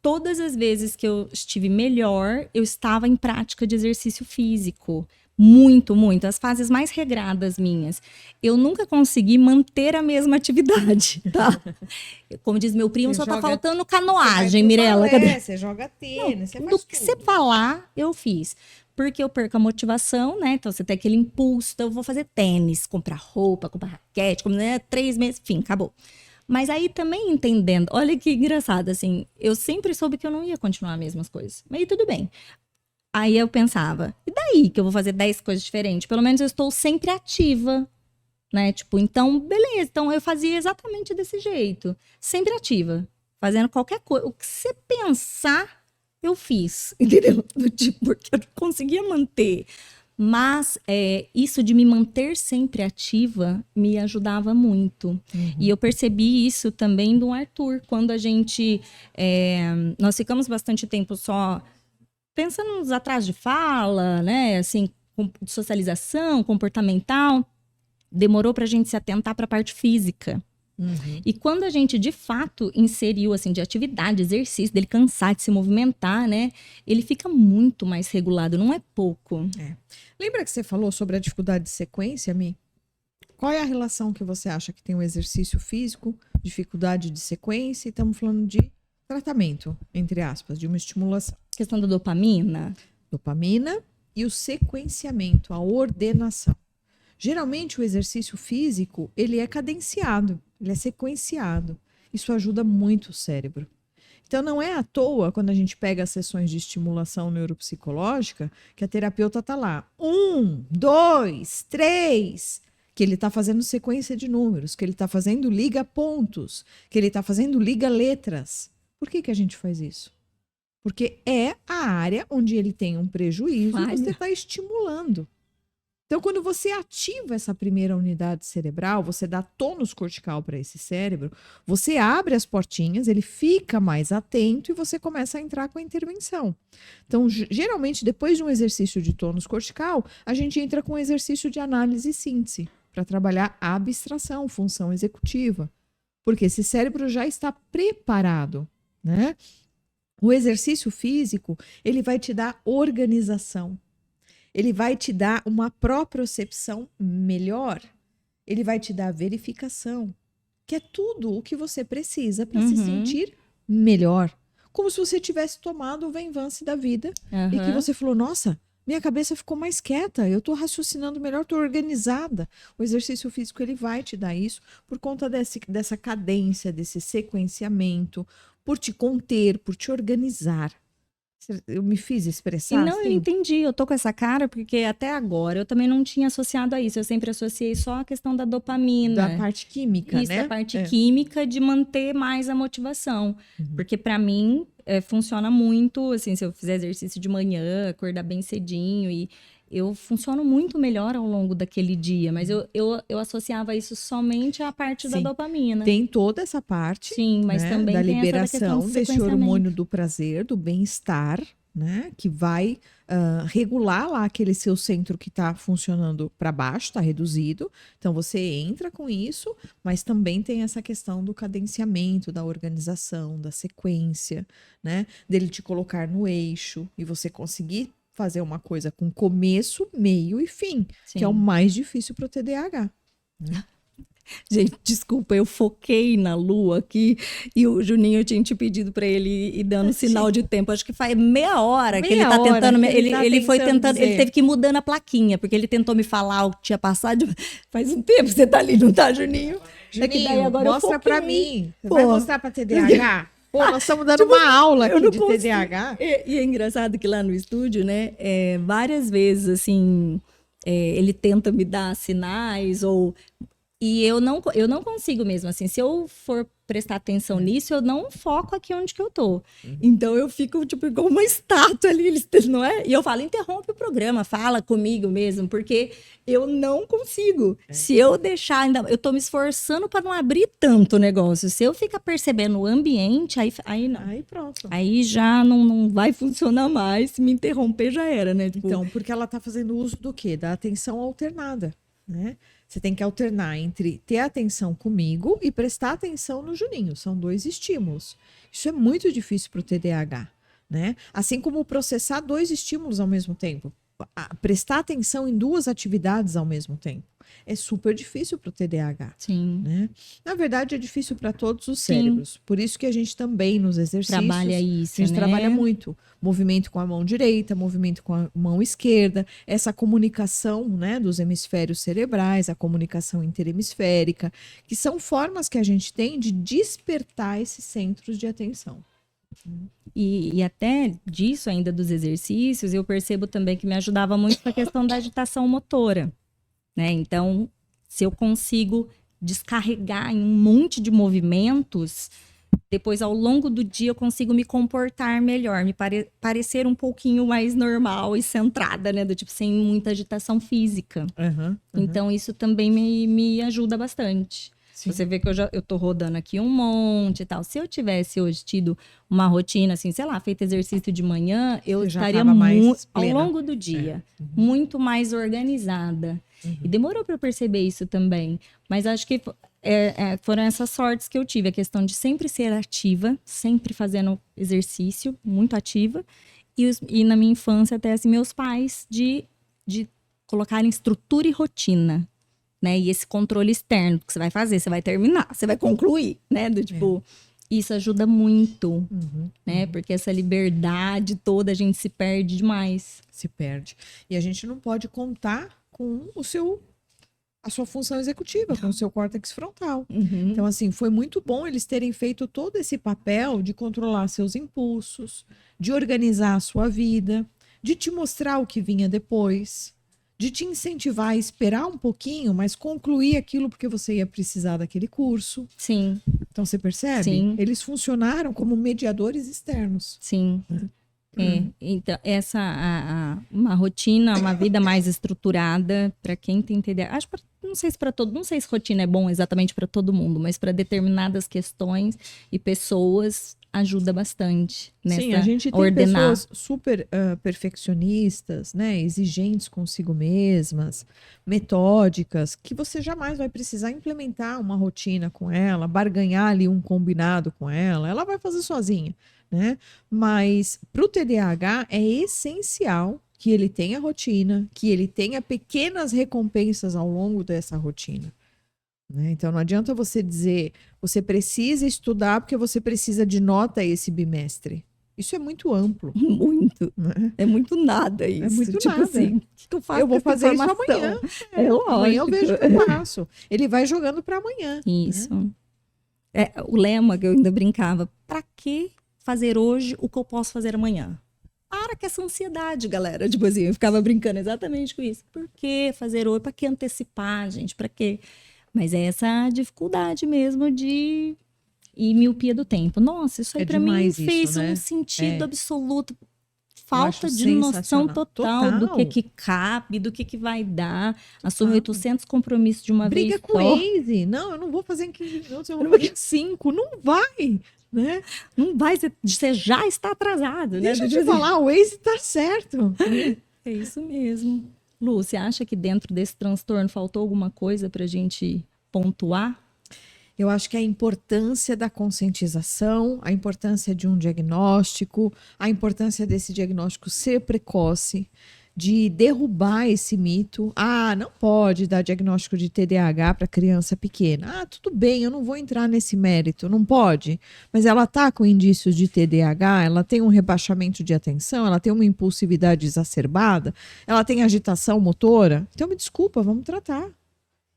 Todas as vezes que eu estive melhor, eu estava em prática de exercício físico. Muito, muito. As fases mais regradas minhas. Eu nunca consegui manter a mesma atividade, tá? Como diz meu primo, Você só tá joga- faltando Você vai canoagem, pro Mirella. balé, você joga tênis, você Do faz que você tudo. falar, eu fiz. Porque eu perco a motivação, né? Então você tem aquele impulso, então eu vou fazer tênis, comprar roupa, comprar raquete, né? 3 meses, enfim, acabou. Mas aí também entendendo, olha que engraçado, assim, eu sempre soube que eu não ia continuar as mesmas coisas. Mas aí tudo bem. Aí eu pensava, e daí que eu vou fazer 10 coisas diferentes? Pelo menos eu estou sempre ativa, né? Tipo, então, beleza. Então eu fazia exatamente desse jeito. Sempre ativa. Fazendo qualquer coisa. O que você pensar, eu fiz. Entendeu? Do tipo, porque eu não conseguia manter. Mas isso de me manter sempre ativa me ajudava muito. E eu percebi isso também do Arthur. Quando a gente... nós ficamos bastante tempo só pensando nos atrasos de fala, né? Assim, de socialização, comportamental. Demorou pra gente se atentar pra parte física. E quando a gente, de fato, inseriu, assim, de atividade, exercício, dele cansar de se movimentar, né? Ele fica muito mais regulado, não é pouco. Lembra que você falou sobre a dificuldade de sequência, Mi? Qual é a relação que você acha que tem o exercício físico, dificuldade de sequência, e estamos falando de tratamento, entre aspas, de uma estimulação? Questão da dopamina. Dopamina e o sequenciamento, a ordenação. Geralmente o exercício físico, ele é cadenciado, ele é sequenciado. Isso ajuda muito o cérebro. Então não é à toa, quando a gente pega as sessões de estimulação neuropsicológica, que a terapeuta está lá. 1, 2, 3, que ele está fazendo sequência de números, que ele está fazendo liga pontos, que ele está fazendo liga letras. Por que a gente faz isso? Porque é a área onde ele tem um prejuízo e você está estimulando. Então, quando você ativa essa primeira unidade cerebral, você dá tônus cortical para esse cérebro, você abre as portinhas, ele fica mais atento e você começa a entrar com a intervenção. Então, geralmente, depois de um exercício de tônus cortical, a gente entra com um exercício de análise e síntese, para trabalhar a abstração, função executiva. Porque esse cérebro já está preparado, né? O exercício físico, ele vai te dar organização. Ele vai te dar uma propriocepção melhor. Ele vai te dar verificação, que é tudo o que você precisa para se sentir melhor. Como se você tivesse tomado o Venvance da vida e que você falou, nossa, minha cabeça ficou mais quieta, eu estou raciocinando melhor, estou organizada. O exercício físico, ele vai te dar isso por conta dessa cadência, desse sequenciamento, por te conter, por te organizar. Eu me fiz expressar? E não, eu entendi. Eu tô com essa cara porque até agora eu também não tinha associado a isso. Eu sempre associei só a questão da dopamina. Da parte química, isso, né? Da parte química de manter mais a motivação. Porque para mim funciona muito, assim, se eu fizer exercício de manhã, acordar bem cedinho e eu funciono muito melhor ao longo daquele dia, mas eu associava isso somente à parte da dopamina. Tem toda essa parte, sim, mas né, também da tem liberação desse hormônio do prazer, do bem-estar, né, que vai regular lá aquele seu centro que está funcionando para baixo, está reduzido. Então você entra com isso, mas também tem essa questão do cadenciamento, da organização, da sequência, né, dele te colocar no eixo e você conseguir fazer uma coisa com começo, meio e fim, que é o mais difícil para o TDAH. Né? Gente, desculpa, eu foquei na lua aqui e o Juninho tinha te pedido para ele ir dando sinal de tempo. Acho que faz meia hora que ele tá tentando. Ele foi tentando, ele teve que ir mudando a plaquinha, porque ele tentou me falar o que tinha passado. Faz um tempo que você tá ali, não tá, Juninho? Juninho, que daí agora mostra para mim. Você vai mostrar para TDAH? Pô, nós estamos dando uma aula aqui de TDAH. E é engraçado que lá no estúdio, né, várias vezes, assim, ele tenta me dar sinais, e eu não consigo mesmo, assim, se eu for prestar atenção nisso, eu não foco aqui onde que eu tô. Então eu fico, tipo, igual uma estátua ali, não é? E eu falo, interrompe o programa, fala comigo mesmo, porque eu não consigo. Se eu deixar, ainda, eu tô me esforçando para não abrir tanto o negócio. Se eu ficar percebendo o ambiente, aí não. Aí pronto. Aí já não vai funcionar mais, se me interromper já era, né? Tipo, Então, porque ela está fazendo uso do quê? Da atenção alternada, né? Você tem que alternar entre ter atenção comigo e prestar atenção no Juninho. São 2 estímulos. Isso é muito difícil para o TDAH, né? Assim como processar 2 estímulos ao mesmo tempo. Prestar atenção em 2 atividades ao mesmo tempo. É super difícil para o TDAH. sim. Né? Na verdade, é difícil para todos os cérebros. Por isso que a gente também, nos exercícios, Trabalha isso, a gente né? trabalha muito. Movimento com a mão direita, movimento com a mão esquerda, essa comunicação, né, dos hemisférios cerebrais, a comunicação interhemisférica, que são formas que a gente tem de despertar esses centros de atenção. E até disso ainda dos exercícios, eu percebo também que me ajudava muito com a questão da agitação motora, né? Então, se eu consigo descarregar em um monte de movimentos, depois ao longo do dia eu consigo me comportar melhor, me parecer um pouquinho mais normal e centrada, né? Do tipo, sem muita agitação física. Então, isso também me ajuda bastante. Sim. Você vê que eu tô rodando aqui um monte e tal. Se eu tivesse hoje tido uma rotina, assim, sei lá, feito exercício de manhã, eu Você já estaria tava mais ao plena. longo do dia, muito mais organizada. E demorou para eu perceber isso também. Mas acho que foram essas sortes que eu tive. A questão de sempre ser ativa, sempre fazendo exercício, muito ativa. E na minha infância, até assim, meus pais de colocarem estrutura e rotina. Né? E esse controle externo que você vai fazer, você vai terminar, você vai concluir, né? Do tipo, isso ajuda muito, né? Porque essa liberdade toda a gente se perde demais. Se perde. E a gente não pode contar com a sua função executiva, com o seu córtex frontal. Então, assim, foi muito bom eles terem feito todo esse papel de controlar seus impulsos, de organizar a sua vida, de te mostrar o que vinha depois, de te incentivar a esperar um pouquinho, mas concluir aquilo porque você ia precisar daquele curso. Sim. Então, você percebe? Sim. Eles funcionaram como mediadores externos. Sim. Então, uma rotina, uma vida mais estruturada para quem tem TDAH. Acho não sei se para todo, não sei se rotina é bom exatamente para todo mundo, mas para determinadas questões e pessoas ajuda bastante nessa Sim, a gente tem ordenar. pessoas super perfeccionistas, né, exigentes consigo mesmas, metódicas, que você jamais vai precisar implementar uma rotina com ela, barganhar ali um combinado com ela vai fazer sozinha, né? Mas para o TDAH é essencial que ele tenha rotina, que ele tenha pequenas recompensas ao longo dessa rotina. Né? Então não adianta você dizer, você precisa estudar porque você precisa de nota esse bimestre. Isso é muito amplo. Muito. Né? É muito nada isso. É muito tipo nada. assim, o que eu faço Eu vou com essa fazer isso informação? amanhã. Lógico. Amanhã eu vejo o que eu faço. Ele vai jogando para amanhã. Isso. Né? O lema que eu ainda brincava, para que fazer hoje o que eu posso fazer amanhã? Para com essa ansiedade, galera. Tipo assim, eu ficava brincando exatamente com isso. Por que fazer hoje? Para que antecipar, gente? Para quê? Mas é essa dificuldade mesmo de... E miopia do tempo. Nossa, isso aí para mim fez um sentido absoluto. Falta de noção total do que cabe, do que vai dar. Assumir 800 compromissos de uma vez só. Briga com o Waze. Não, eu não vou fazer em 15 minutos, eu vou fazer em 5. Não vai, né? Não vai, você já está atrasado, né? Deixa eu te falar, o Waze tá certo. É isso mesmo. Lu, você acha que dentro desse transtorno faltou alguma coisa para a gente pontuar? Eu acho que a importância da conscientização, a importância de um diagnóstico, a importância desse diagnóstico ser precoce, de derrubar esse mito. Ah, não pode dar diagnóstico de TDAH para criança pequena. Ah, tudo bem, eu não vou entrar nesse mérito, não pode. Mas ela está com indícios de TDAH, ela tem um rebaixamento de atenção, ela tem uma impulsividade exacerbada, ela tem agitação motora. Então, me desculpa, vamos tratar.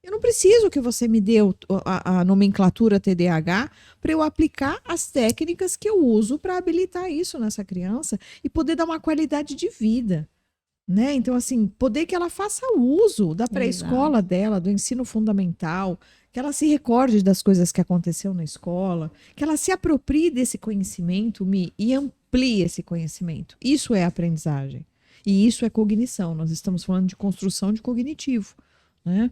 Eu não preciso que você me dê a nomenclatura TDAH para eu aplicar as técnicas que eu uso para habilitar isso nessa criança e poder dar uma qualidade de vida. né? Então, assim, poder que ela faça uso da pré-escola dela, do ensino fundamental, que ela se recorde das coisas que aconteceu na escola, que ela se aproprie desse conhecimento e amplie esse conhecimento. Isso é aprendizagem. E isso é cognição. Nós estamos falando de construção de cognitivo, né?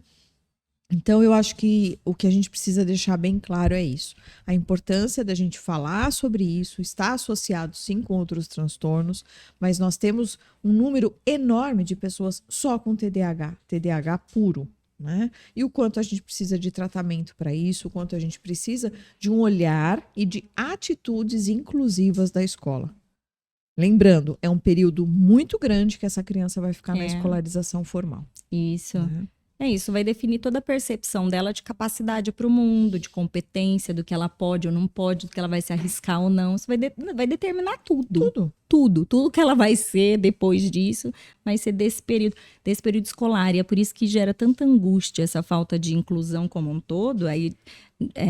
Então, eu acho que o que a gente precisa deixar bem claro é isso. A importância da gente falar sobre isso está associado, sim, com outros transtornos, mas nós temos um número enorme de pessoas só com TDAH, TDAH puro, né? E o quanto a gente precisa de tratamento para isso, o quanto a gente precisa de um olhar e de atitudes inclusivas da escola. Lembrando, é um período muito grande que essa criança vai ficar na escolarização formal. Isso. Né? É isso, vai definir toda a percepção dela de capacidade para o mundo, de competência, do que ela pode ou não pode, do que ela vai se arriscar ou não. Isso vai determinar tudo. Tudo que ela vai ser depois disso vai ser desse período escolar. E é por isso que gera tanta angústia essa falta de inclusão como um todo, aí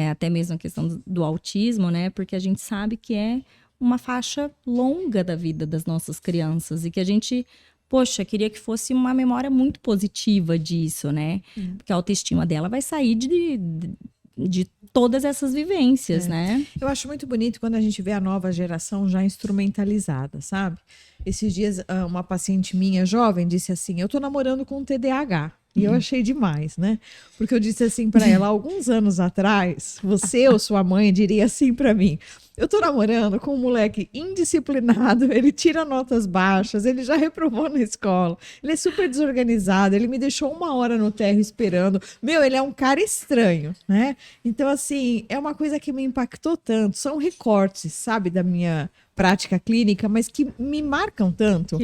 até mesmo a questão do autismo, né? Porque a gente sabe que é uma faixa longa da vida das nossas crianças e que a gente... Poxa, queria que fosse uma memória muito positiva disso, né? Porque a autoestima dela vai sair de todas essas vivências, né? Eu acho muito bonito quando a gente vê a nova geração já instrumentalizada, sabe? Esses dias, uma paciente minha, jovem, disse assim, eu tô namorando com um TDAH. E eu achei demais, né? Porque eu disse assim para ela, alguns anos atrás, você ou sua mãe diria assim para mim, eu tô namorando com um moleque indisciplinado, ele tira notas baixas, ele já reprovou na escola, ele é super desorganizado, ele me deixou 1 hora no térreo esperando. Meu, ele é um cara estranho, né? Então, assim, é uma coisa que me impactou tanto. São recortes, sabe, da minha prática clínica, mas que me marcam tanto.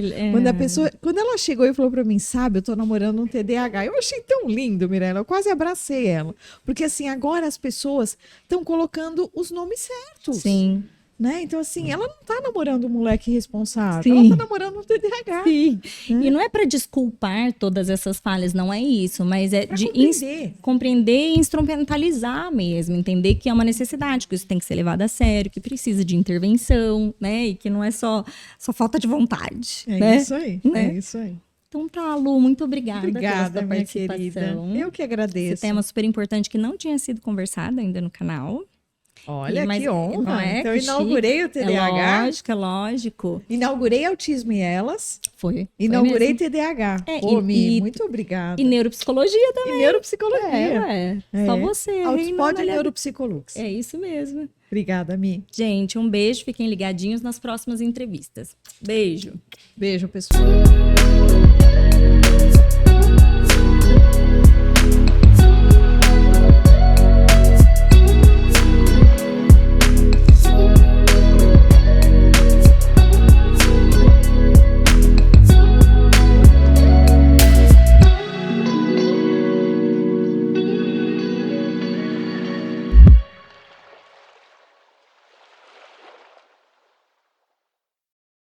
Quando ela chegou e falou para mim, sabe, eu tô namorando um TDAH, eu achei tão lindo, Mirella, eu quase abracei ela. Porque, assim, agora as pessoas estão colocando os nomes certos. Sim. Né? Então, assim, ela não tá namorando um moleque irresponsável, Sim. ela tá namorando um TDAH. Sim. Né? E não é para desculpar todas essas falhas, não é isso, mas é Pra de compreender e instrumentalizar mesmo, entender que é uma necessidade, que isso tem que ser levado a sério, que precisa de intervenção, né? E que não é só falta de vontade. É né? isso aí, né? é isso aí. Então tá, Lu, muito obrigada pela sua minha participação. querida. Eu que agradeço. Esse tema super importante que não tinha sido conversado ainda no canal. Olha, que honra. Não é? Então, Que inaugurei chique. o TDAH. É lógico. Inaugurei Autismo e Elas. Foi. Inaugurei TDAH. Pô, muito obrigada. E neuropsicologia também. E neuropsicologia. Só você. Autospod Neuropsicolux. É isso mesmo. Obrigada, Mi. Gente, um beijo. Fiquem ligadinhos nas próximas entrevistas. Beijo. Beijo, pessoal.